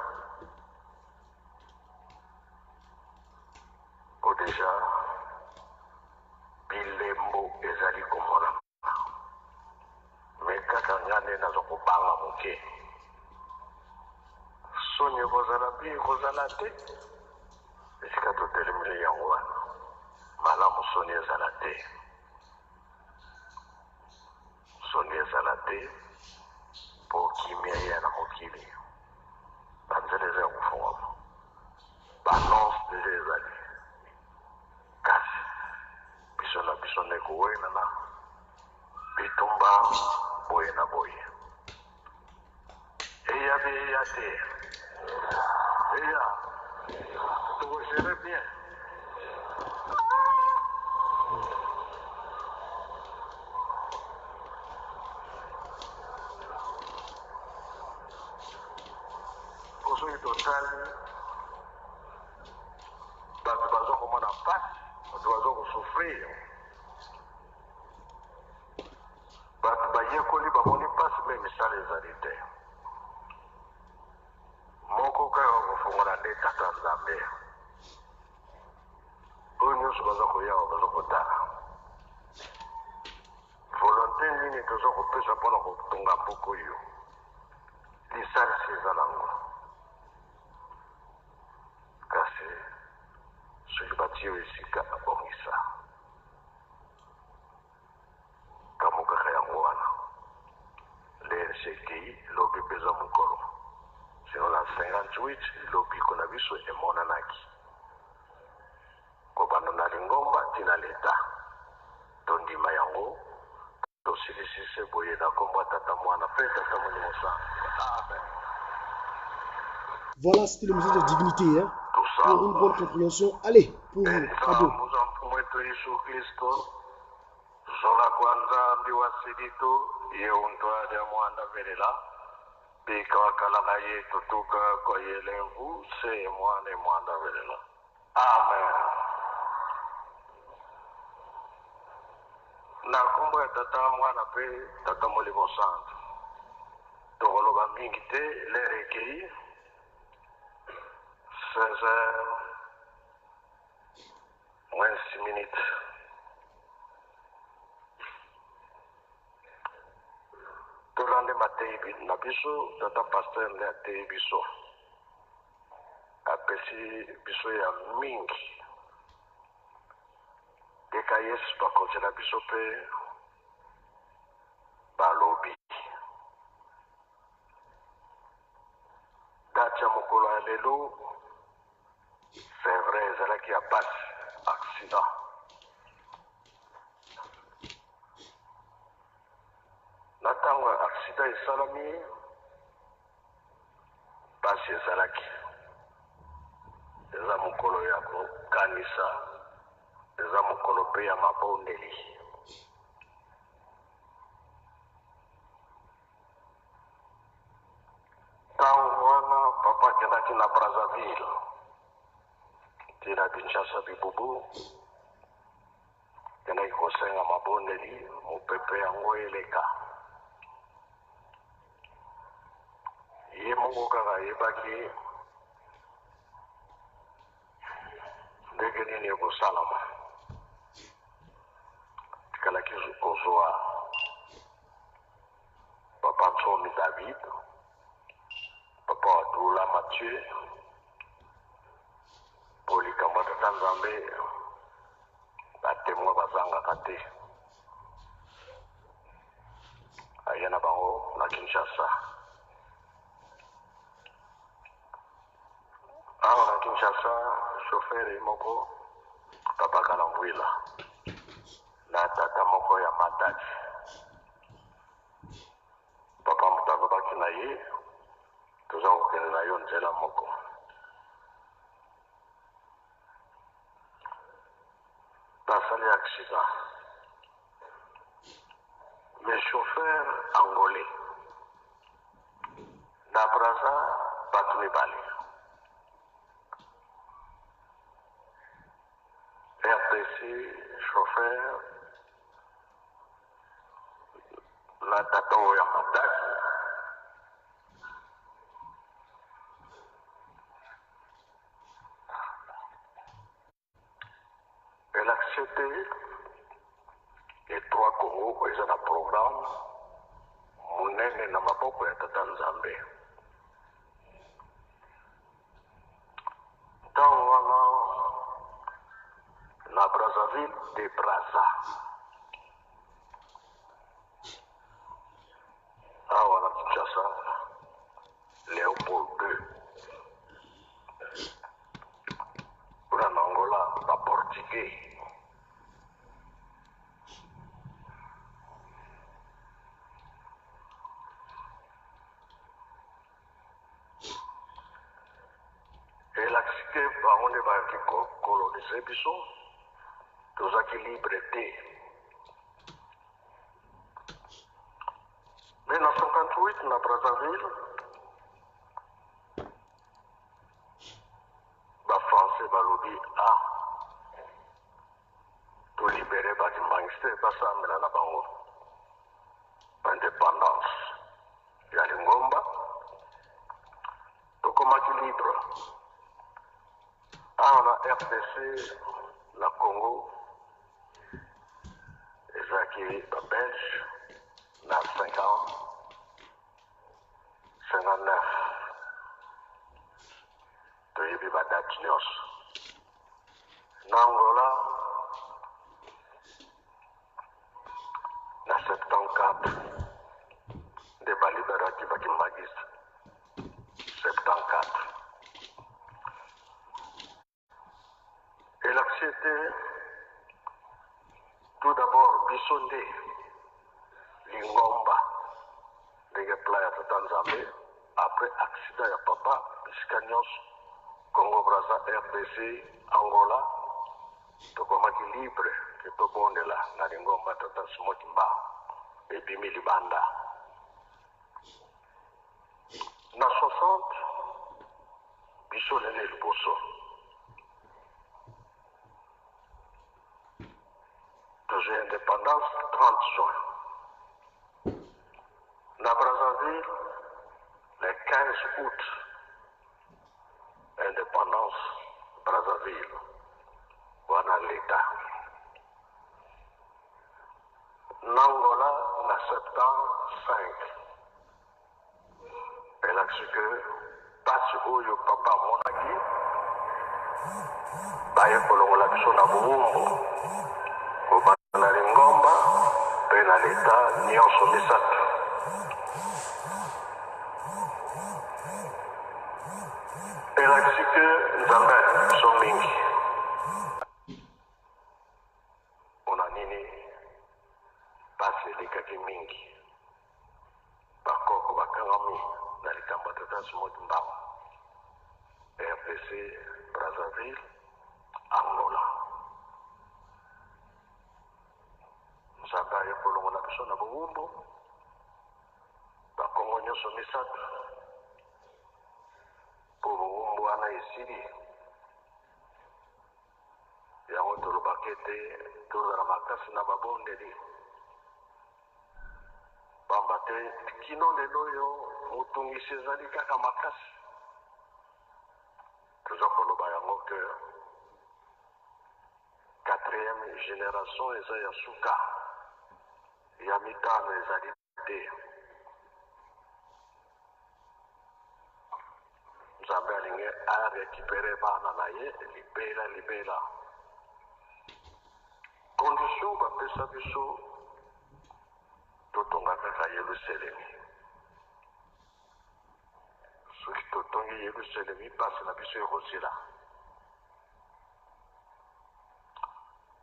O deja bilembo ezali komona me kaka nga nde naza kobanga moke soni ekozala bi ekozala te esika totelemeli yango wana malamu soni ezala te. Soni ezala te po kimia ya na mokili banzela eza ya kofungwama banonce deja ezali kasi biso na biso nde kowenana bitumba boye na boye eya be eya te eya tokogere bien. Soki totali bato baza komona mpasi bato baza kosufrir bato bayekoli bamoni mpasi me misala ezali te moko kaka kofongola nde tata nzambe oyo nyonso baza koyawa baza kotala volonté nini toza kopesa mpona kotonga mboka oyo lisalisi eza nango kasi soki batie oyo esika abongisa kambo kaka yango wana lersekei lobi mpeza mokolo sino na 58 lobiko na biso emonanaki kobanda na lingomba ntina leta tondima yango tosilisise boye na kombo tata mwana mpe tata molimo sango. Amen. Voilà, c'était le message de dignité, hein, pour une bonne compréhension. Allez, pour vous, cadeau. Mwetu Yesu Kristo zola kwanza mbiwa sidito ye untwada mwanda velela bika wakalaka ye tutuka kwa yelengu se mwane mwanda velela. Amen. Na kombo ya tata mwana pe tata molimo santo tokoloba mingi te lere ekei 16h moins 6 minutes. Tolande matei na biso tata pasteur nde atei biso apesi biso ya mingi eka yesu bakonzela biso mpe balobi date ya mokolo ya lelo c'est vrai ezalaki ya pasi accident na ntango ya accident esalami pasi ezalaki eza mokolo ya kokanisa eza mokolo mpe ya mabondeli ntango wana papa akendaki na Brazzaville tina Kinshasa bibubu akendaki kosenga mabondeli mopepe yango eleka ye moko kaka ayebaki ndenge nini ekosalama tikalaki kozwa papa Nsomi David papa Wadula Mathieu po likambo ya tata nzambe batemwa bazangaka te aye na bango na Kinshasa awa na Kinshasa shofere moko papa Kalambwila na tata moko ya Matadi papa mutalobaki na ye toza kokende na yo nzela moko basali accident. Mes chauffeurs angolais. Na Braza, batu mibali. RTC, chauffeur, na tato ya mataki. Elle a accepté les 3 Congo, ils ont un programme, Mounene na maboko ya Tata Nzambe. Dans wana na Brazzaville de Brazza. Awa na Kinshasa, Léopold II. Kuna na Angola, ba Portugais. Et la cité, on est colonisé, tous qui liberté. Mais en 1958, na Brazzaville, les Français balobi tout libéré par les gangsters, pas ça, mais la bango. Indépendance. Il y a l'Ingomba, tout comme libre. On a RDC, la Congo, les acquis belges, na 5 ans, 59. De Yibiba Datnios. Nangola, na 74. De Baliberative qui Magis. 74. Et l'accepté, tout d'abord, Bissondé, Lingomba, de Playa de Tanzanie, après accident à papa, Biscagnos, Congo Brazza, RDC, Angola, Tokomaki libre, que Tobonde là, na Lingomba, Tata Smotimba, et Bimi Libanda. Na 60, Bissondé le Bosso. J'ai indépendance 30 juin. Na Brazzaville, le 15 août, indépendance Brazzaville, voilà l'État. Nangola, le 75. Elle a su que, passe où le papa monaki, baye kolongola biso na Buumbu. Na Lingomba, pe na l'État, nyonso misato. Elakisi ke Nzambe biso mingi. Ona nini pasi elikaki mingi. Bakoko bakangami na likambo Tata Smoti Mbawa. RDC, Brazzaville, Angola. Nzambe ayekolongola biso na Buumbu, bakongo nyonso misato mpo Buumbu wana esili. Yango tolobaki ete tozala makasi na babondeli, pamba te kino lelo oyo motungisi ezali kaka makasi. Toza koloba yango ke 4e génération eza ya suka. Ya mitano ezali te. Nzambe alingi arécupere bana na ye libela. Condition bapesa biso totonga kaka Yerusalemi. Soki totongi Yerusalemi pasi na biso ekosila.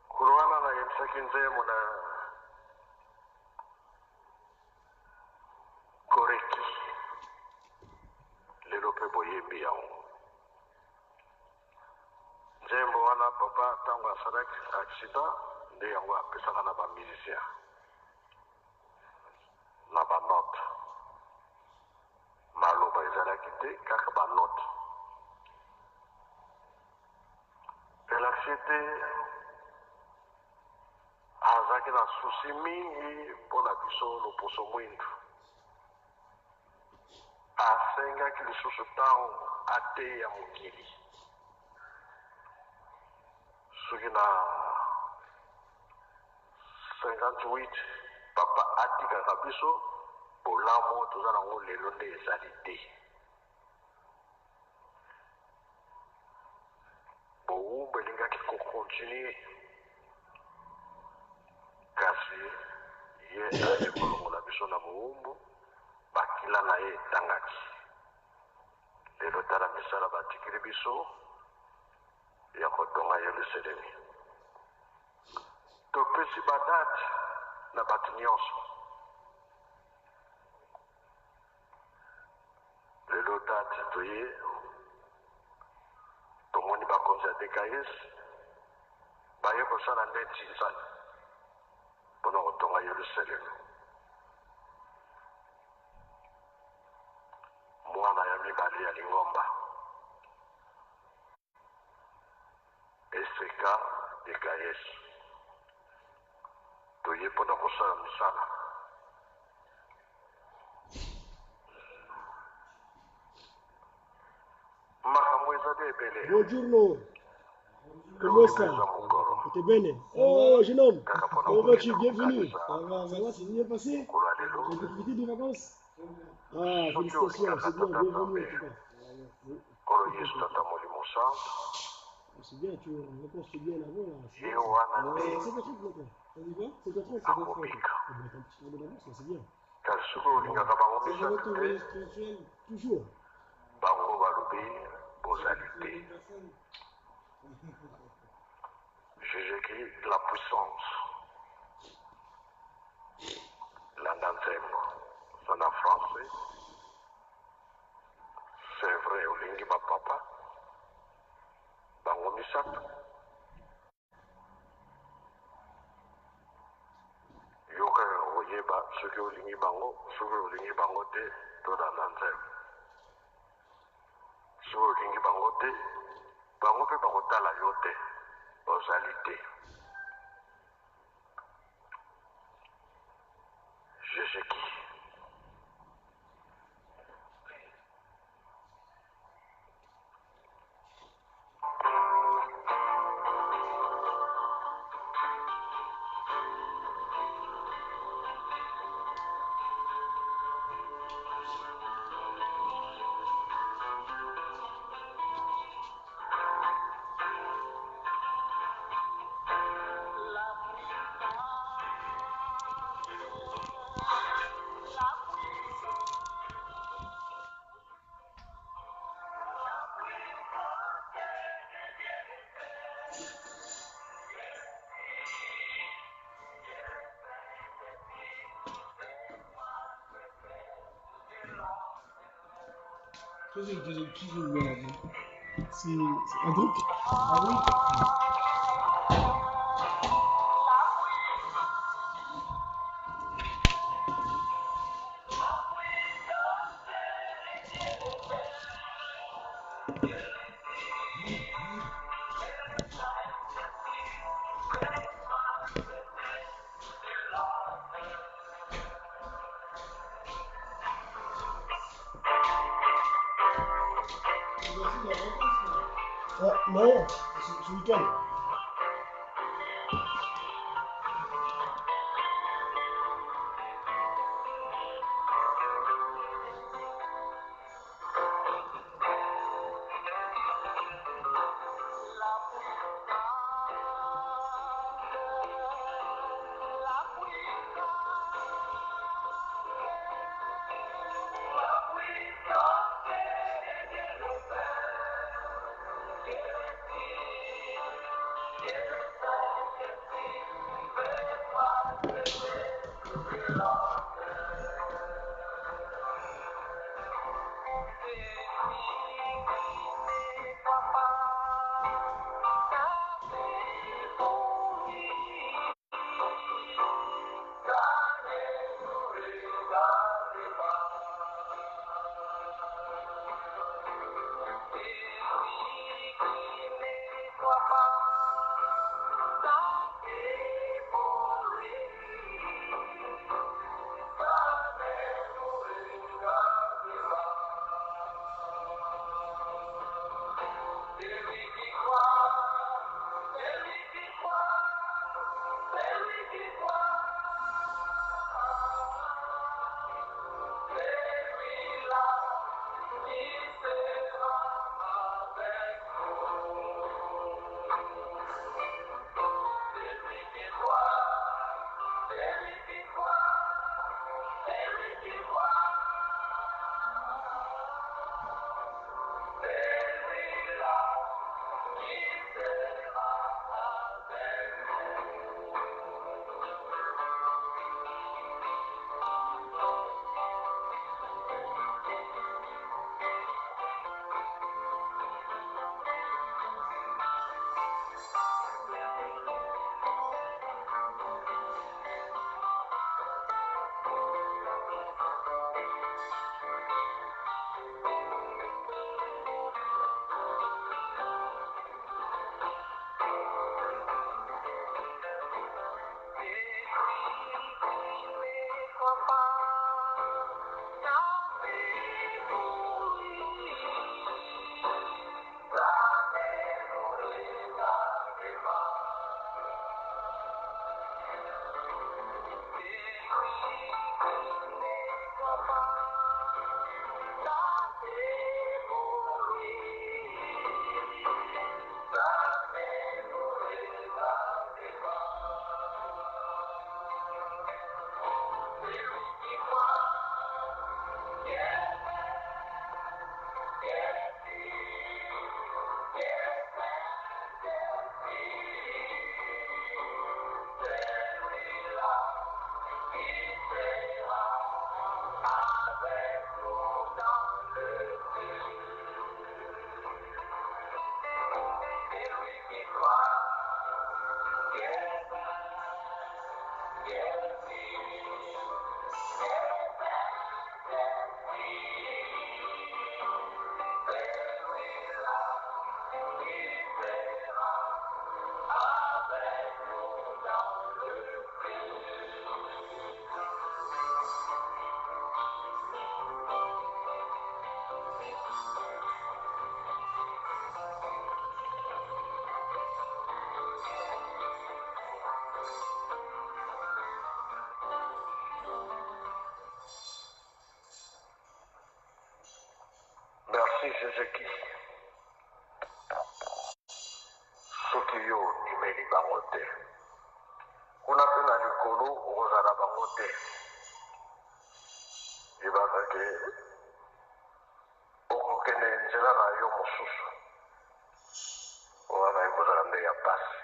Kolo wana nayebisaki nzembo na Koreki. Lelo mpe boyembi yango. Nzembo wana papa ntango asalaki accident nde yango apesaka na bamusicien na banote maloba ezalaki te kaka banote Relaxé te azalaki na susi mingi mpona biso loposo mwindu asengaki lisusu ntango ateya mokili soki na 58 papa atikaka biso bolamu toza nango lelo nde ezali te bowumbu elingaki kokontinue kasi ye aye kolongola biso na bowumbu bakila na ye etangaki lelo tala misala batikili biso ya kotonga Yerusalemi topesi badate na bato nyonso lelo date toye tomoni bakonzi ya DKS baye kosala ndeti nzali mpona kotonga Yerusalemi mwana ya mibale ya lingomba eseka DKS toye mpona kosala misala makambo ezali ebele Buongiorno. Comment ça? T'es bene? Oh, jeune homme. Comment vas-tu? Bienvenue. Ça va, c'est bien passé? Tu as profité des vacances? Ah, félicitations, c'est bien, bienvenue en tout cas. kolo yesu tata molimo santo C'est bien, tu réponds bien avant là. ye wana nde 50 maintenant. Ça dit quoi? 50 50 akobika On va être un petit peu d'avance, là, c'est bien. kasi soki olingaka bango Ça va misato ton te voyage spirituel? Toujours. bango balobi bozali te Jésus-Christ la puissance landa nzembo ça na français c'est vrai olingi bapapa bango misato yoka oyeba soki olingi bango soki olingi bango te tolanda nzembo soki olingi bango te bango mpe bakotala yo te ozali te Jésus-Christ Qui je vois? C'est un groupe? Ah oui? Non, ce week-end. Jésus-Christ. Soki yo imeli bango te. Kuna pe na likolo okozala bango te. Yebaka ke okokende nzela na yo mosusu. Wana ekozala nde ya pasi.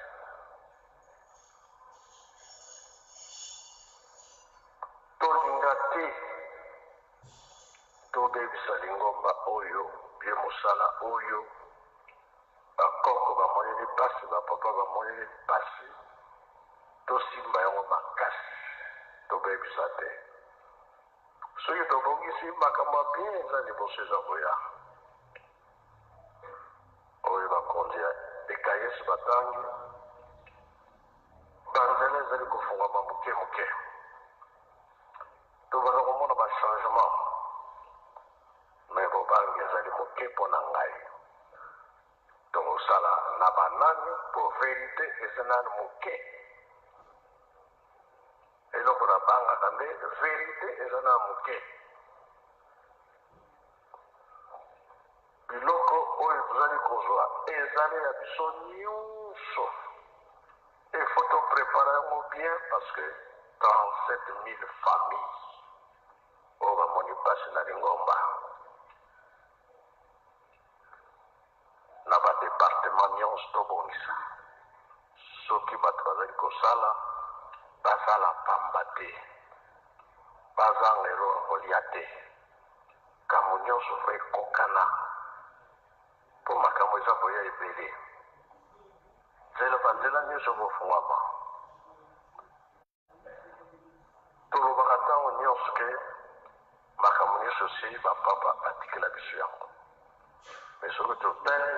Tolinga te tobebisa lingomba oyo ye mosala oyo bakoko bamoneli pasi bapapa bamoneli pasi tosimba yango makasi tobebisa te soki tobongisi makambo ya bien eza liboso eza koya oyo bakonzi ekayesi batangi banzela ezali kofungama moke moke tobanda komona bachangement me bobangi ezali moke mpo na ngai tokosala na banani po verite eza nani moke eloko na bangaka nde verite eza na moke biloko oyo tozali kozwa ezali ya biso nyonso efo toprépare yango bien parce que 37 000 familles oyo bamoni pasi na lingomba na badepartement nyonso tobongisa soki bato bazali kosala basala pamba te bazanga elo ya kolia te kambo nyonso fo ekokana mpo makambo eza koya ebele nzela banzela nyonso bofungwama tolobaka ntango nyonso ke makambo nyonso si bapapa batikela biso yango me soki totali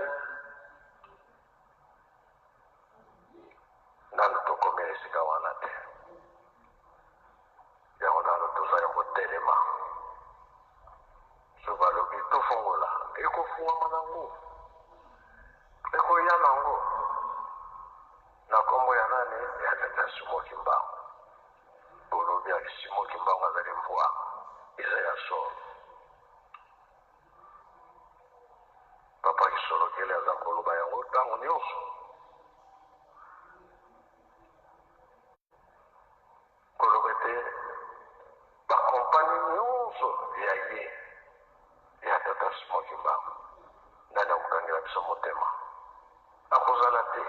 kombo ya nani ya tata Simo Kimbangu olobi ya Simo Kimbangu azali mvwa eza ya solo papa kisolokele aza koloba yango ntango nyonso koloba ete bakompani nyonso ya ye ya tata Simo Kimbangu nani akokangela biso motema akozala te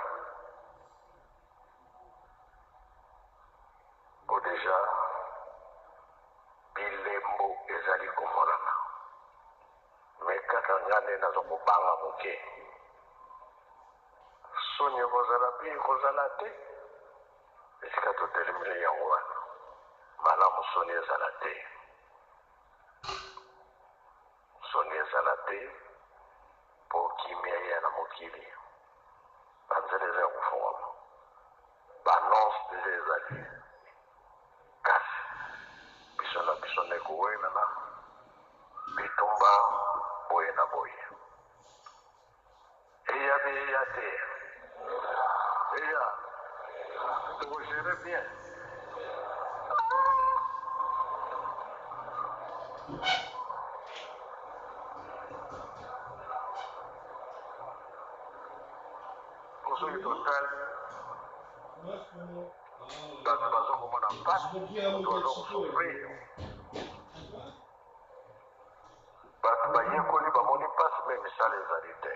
o deja bilembo ezali komolana me kaka nga nde naza kobanga moke soni ekozala mpe ekozala te esika totelemeli yango wana malamu soni ezala te soni ezala te mpo kimia ya na mokili banzela eza ya kofungwama banonse deja ezali kasi biso na biso nde kowenana bitumba boye na boye eya be eya te eya tokogere bien soki totali bato bazokomona mpasi bato bazokosofrir bato bayekoli bamoni mpasi me misala ezali te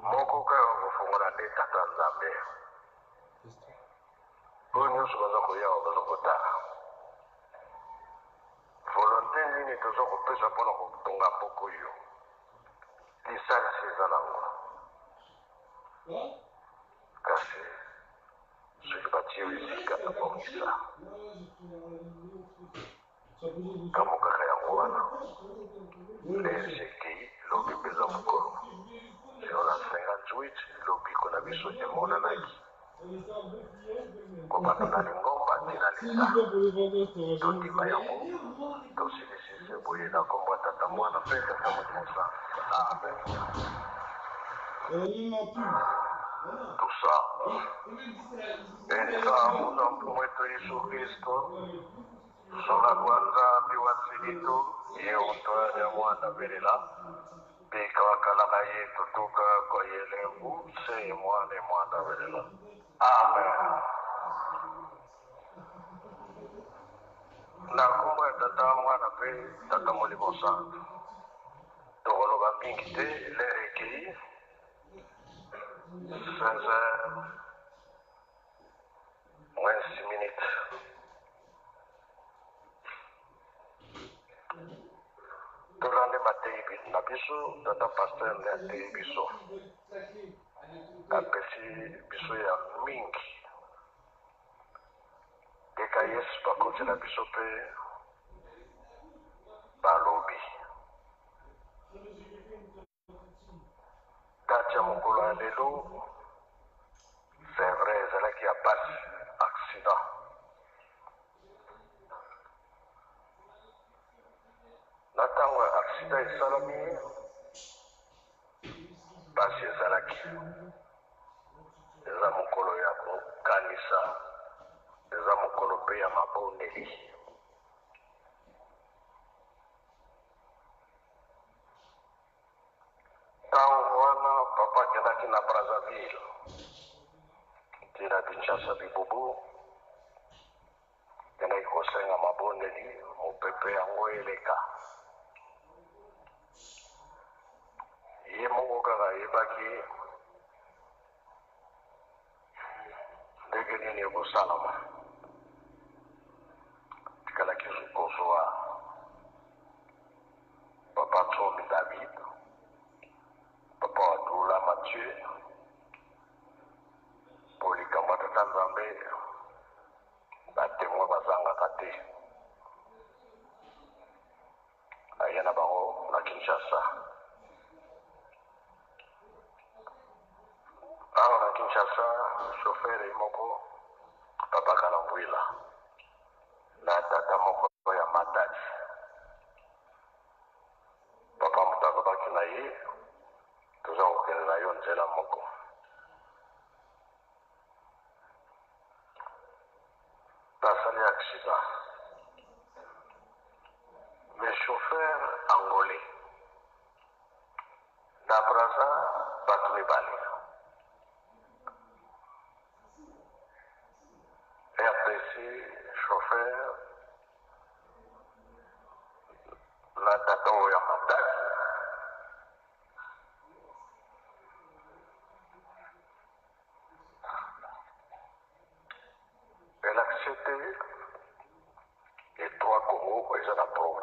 moko kaka kofungola nde tata nzambe oyo nyonso baza koyawa baza kotala volonté nini toza kopesa mpona kotonga mboka oyo lisalisi eza nango kasi soki batie esika abongisa kambo kaka yango wana lcki lobi mpeza mokolo 058 lobiko na biso emonanaki kobanda na lingomba ntina leta tondima yango tosilisise boye na kombo ya tata mwana mpe tata mosa amen tout ça ensemble na mpumu wetu Yesu Kristo sola kwanza biwasilito ye utoya ya mwana velela pika wakalaka yetu tuka kwa yelevu se mwana velela amen na kombo ya tata mwana mpe tata molimo santu tokoloba mingi te lere ekei 16h moins 6 minutes tolande mateyi na biso tata paster nde ateyi biso apesi biso ya mingi teka yesu bakonzela biso mpe balobi date ya mokolo ya lelo c'est vrai ezalaki ya pasi accident na ntango ya accident esalami pasi ezalaki eza mokolo ya kokanisa eza mokolo mpe ya mabondeli ntango wana papa akendaki na Brazzaville ntina Kinshasa bibubu akendaki kosenga mabondeli mopepe yango eleka ye moko kaka ayebaki ndenge nini ekosalama tikalaki kozwa papa Tsomi David papa Wadula Mathieu po likambo ya tata nzambe batemwa bazangaka te aye na bango na Kinshasa awa na Kinshasa shofere moko papa Kalambwila na tata moko ya Matadi papa moto alobaki na ye toza kokende na yo nzela moko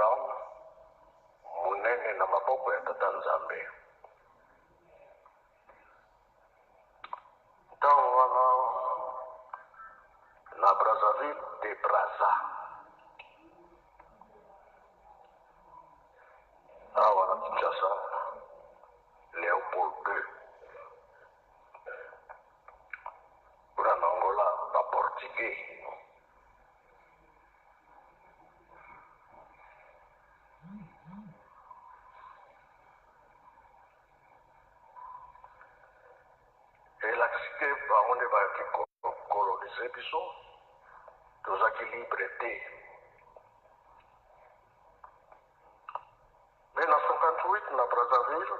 Brown munene na maboko ya Tata Nzambe. Ntango wana na Brazzaville de Brazza awa na Kinshasa Léopold II kuna na Angola ba Portugais. Elakisike bango bayaki kolonize biso tozalaki libre te. Mais na 58 na Brazzaville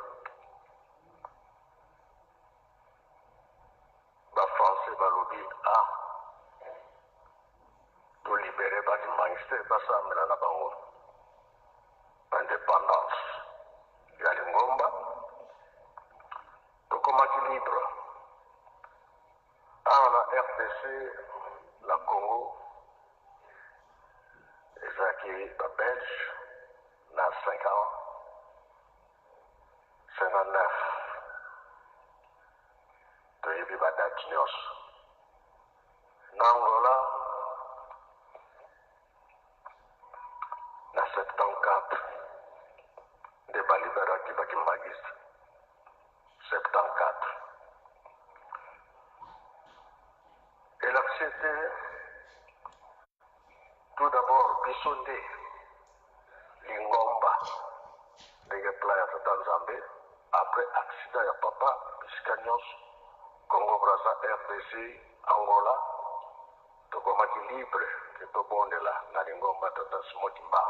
bafrançais balobi tolibere bakimangiste basambela na bango indépendance ya Lingomba tokomaki libre. Na RDC la Congo ezalaki ba Belge na 5 ans 59 toyebi badati nyonso. Na Angola na 74 nde baliberaki bakimangiste 74. Et l'accepter tout d'abord Bissonde, Lingomba, de Playa Tata Nzambe, après accident ya papa, Biscagnos, Congo Brazza, RDC, Angola, tokomaki libre, que tobonde là, na Lingomba Tata Simotimba,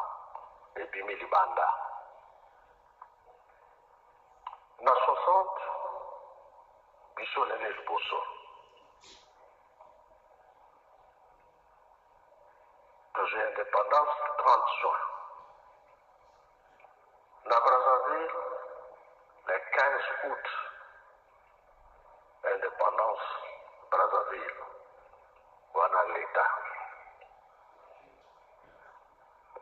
et Bimi Libanda. Na 60, Bissonde le Bosso. J'ai indépendance 30 juin. Na Brazzaville, le 15 août, indépendance Brazzaville, wana l'État.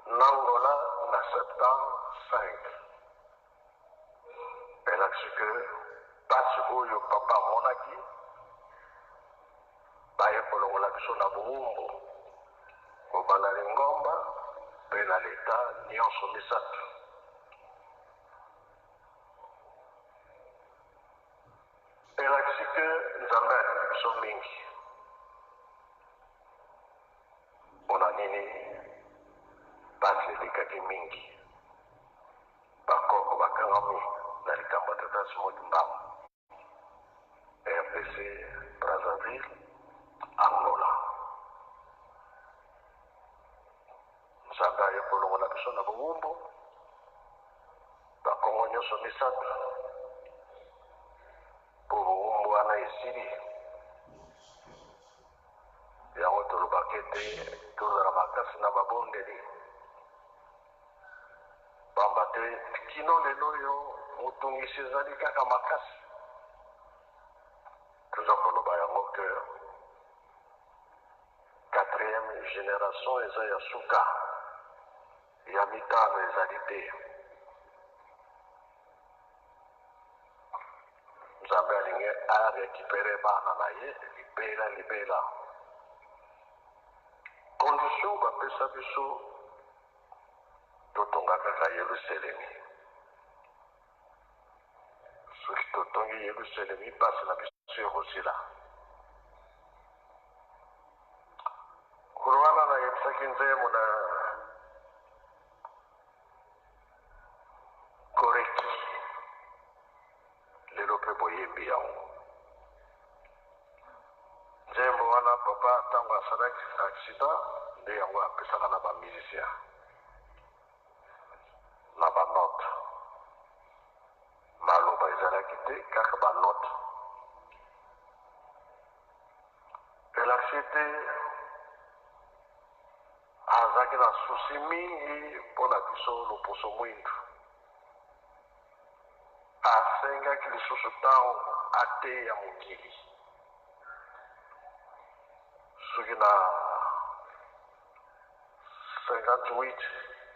N'Angola, na septembre 5. Elle a su que, parce que papa monaki, baye kolongola biso na Buumbu. Kobanda Lingomba mpe na leta nyonso misato. Elakisi ke Nzambe alingi biso mingi. Mpona nini basi elikaki mingi bakoko bakangami na likambo ya Tata Simotimba RDC Brazzaville Angola. Nzambe aye kolongola biso na Buumbu bakongo nyonso misato mpo Buumbu wana esili yango tolobaki ete tozala makasi na babondeli pamba te kino lelo oyo motungisi ezali kaka makasi. Toza koloba yango ke 4e génération eza ya suka ya mitano ezali te. Nzambe alingi arekipere bana na ye libela. Condition bapesa biso totonga kaka Yerusalemi. Soki totongi Yerusalemi pasi na biso ekosila. Kolo wana nayebisaki nzembo na koreki lelo mpe boyembi yango. Nzembo wana papa ntango asalaki accident nde yango apesaka na bamusicien na banote. Maloba ezalaki te kaka banote. Elakisi ete azalaki na susi mingi mpona biso loposo mwindu. Asengaki lisusu ntango ateya mokili. Soki na 58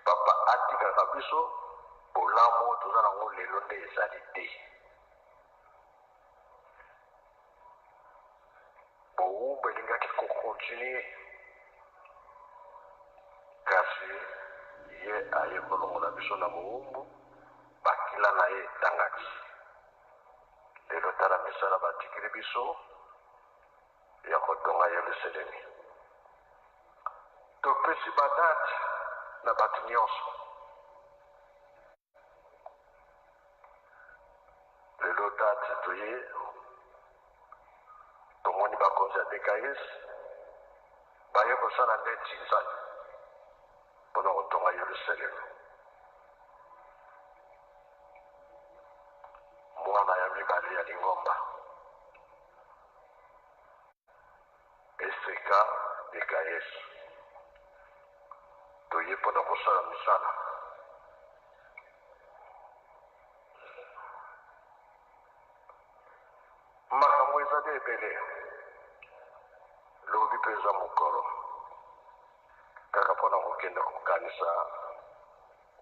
papa atikaka biso bolamu toza nango lelo nde ezali te. Bowumbu elingaki kokontinue kasi ye aye kolongola biso na bowumbu bakila na ye etangaki. Lelo tala misala batikili biso ya kotonga Yerusalemi. Topesi badate na bato nyonso. Lelo date toye tomoni bakonzi ya DKS baye kosala ndeti nzambe mpona kotonga Yerusalemi. Mwana ya mibale ya lingomba esika DKS toye mpona kosala misala. Makambo ezali ebele lobi mpe eza mokolo kaka mpona kokende kokanisa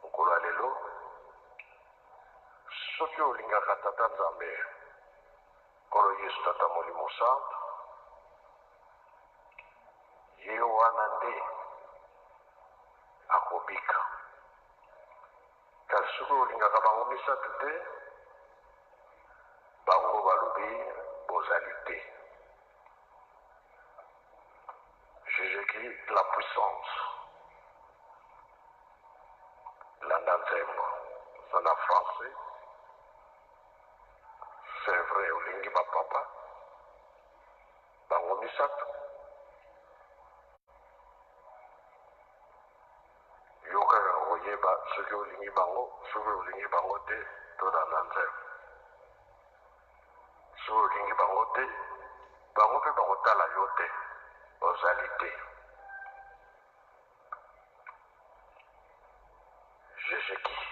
mokolo ya lelo. Soki olingaka tata nzambe nkolo Yesu tata molimo santo ye wana nde akobika. Kasi soki olingaka bango misato te bango balobi bozali te. Jésus-Christ, la puissance, l'andanzembo, c'est en français, c'est vrai, olingi ba papa, bango misato, yoka oyeba soki olingi bango, soki olingi bango te, to l'andanzembo. Soki olingi bango te, bango mpe bakotala yo te, ozali te. Jésus-Christ.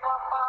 Papa,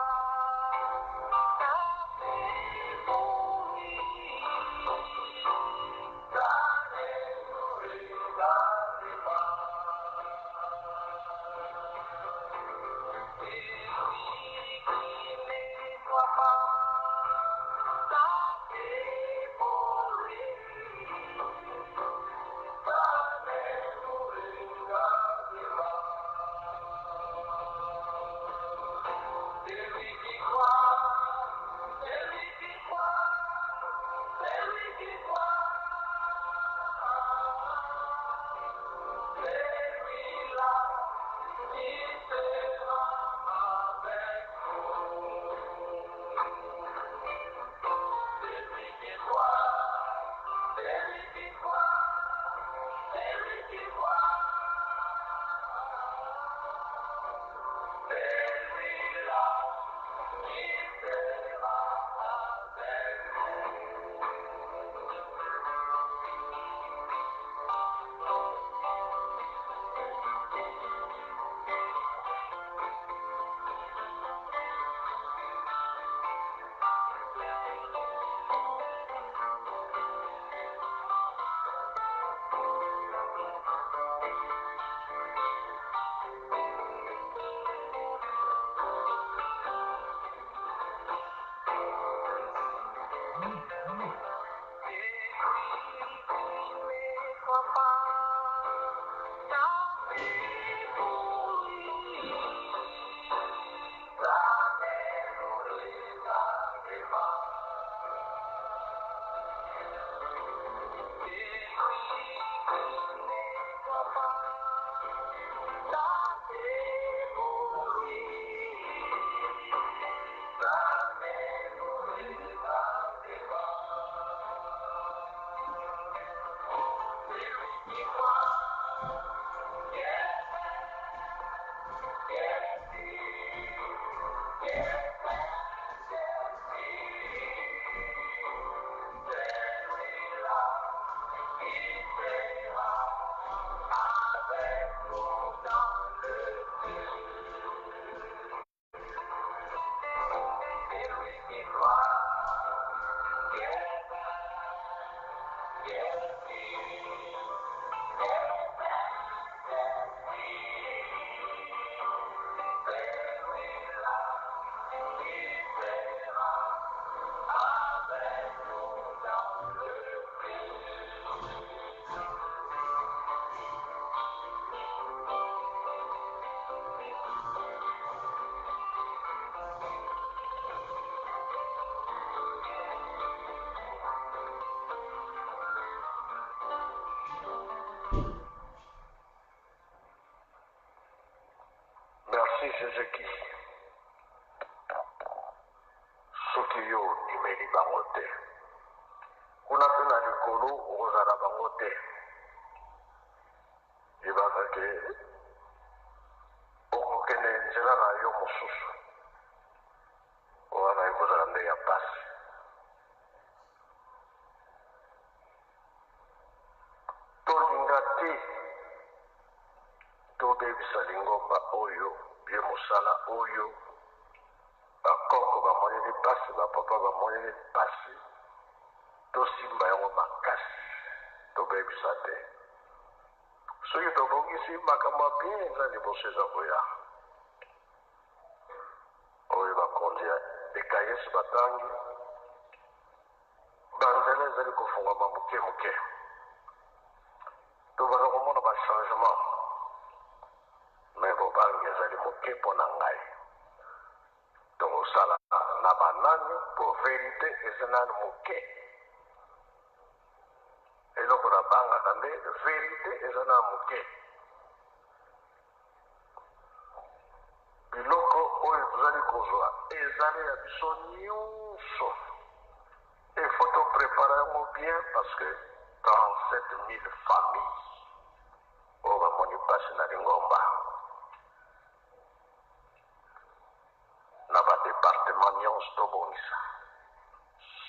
ezeki soki yo imeli bango te kuna mpe na likolo okozala bango te yebaka ke okokende nzela na yo mosusu wana ekozala nde ya pasi tolinga te tobebisa lingomba oyo ye mosala oyo bakoko bamoneli pasi bapapa bamoneli pasi tosimba yango makasi tobebisa te soki tobongisi makambo ya bien eza liboso eza koya oyo bakonzi ya ekayesi batangi banzela ezali kofungama moke moke tobaza komona bachangement me bobangi ezali moke mpo na ngai tokosala na banani po verite eza nani moke eloko na bangaka nde verite eza na moke biloko oyo tozali kozwa ezali ya biso nyonso efo toprépare yango bien parce que 37 000 familles oyo bamoni pasi na lingomba na badepartement nyonso tobongisa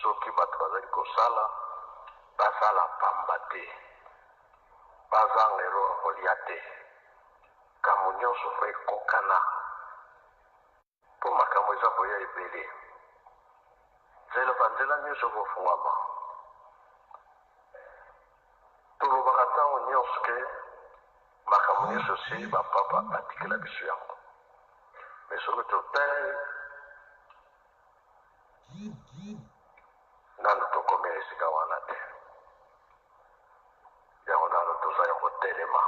soki bato bazali kosala basala pamba te bazanga eloko kolia te kambo nyonso fo ekokana mpo makambo eza koya ebele nzela banzela nyonso kofungwama tolobaka ntango nyonso ke makambo nyonso si bapapa batikela biso yango me soki totali nano tokomi esika wana te yango nano toza ya kotelema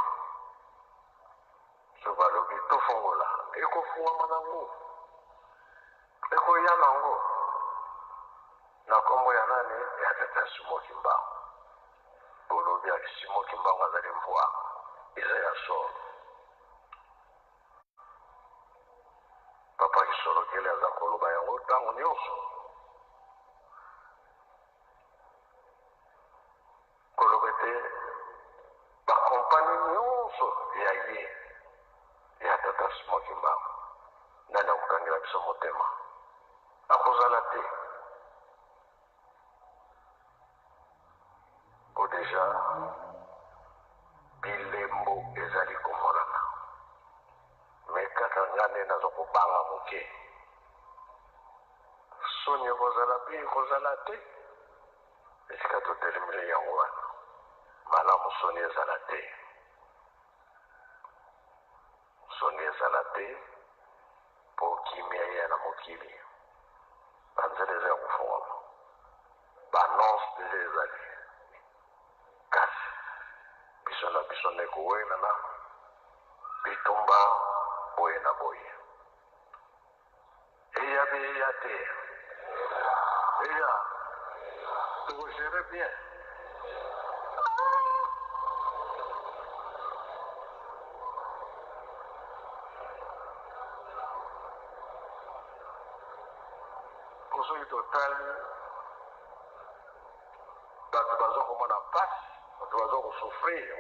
so balobi tofongola ekofungwama nango ekoya nango na kombo ya nani ya tata Simoki Mbangu bolobi ya Simoki Mbangu azali mvwa eza ya solo papa kisolokele aza koloba yango ntango nyonso koloba ete bakompani nyonso ya ye ya tata Simoki Mbangu nani akokangela biso motema akozala te po deja bilembo ezali komonana me kaka nga nde naza kobanga moke soni ekozala mpe ekozala te esika totelemeli yango wana malamu soni ezala te soni ezala te mpo kimia ya na mokili banzela eza ya kofungwama banonse deja ezali kasi biso na biso nde kowenana bitumba boye na boye eya be eya te eya tokogere bien po soki totali bato baza komona pasi bato baza kosouffrir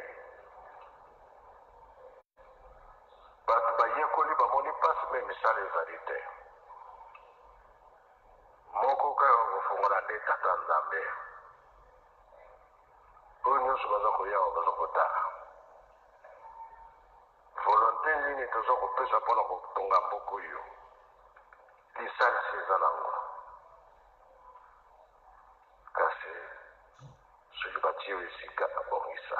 bato bayekoli bamoni pasi me misala ezali te moko kaka kofungola nde tata nzambe oyo nyonso baza koyawa baza kotala volonté nini toza kopesa mpona kotonga mboka oyo lisalisi eza nango kasi soki batie esika babongisa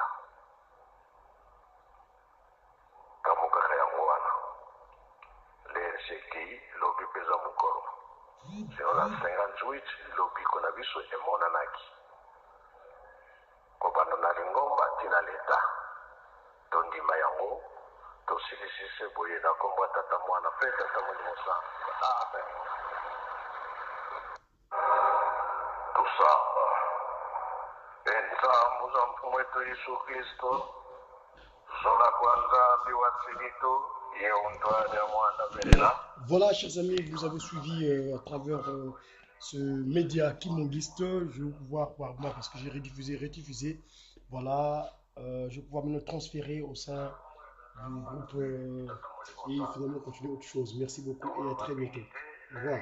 kambo kaka yango wana lrcki lobi mpenza mokolo sino na 58 lobiko na biso emonanaki kobanda na lingomba ntina leta tondima yango tosilisise boye na kombo ya tata mwana mpe tata moni mosantu amen tusamba ensambu za mfumu wetu Yesu Kristo zola kwa nzambi wa silito Voilà, chers amis, vous avez suivi à travers ce média Kimongiste. Je vais pouvoir, parce que j'ai rediffusé. Voilà, je vais pouvoir me transférer au sein du groupe et finalement continuer autre chose. Merci beaucoup et à très bientôt. Au revoir.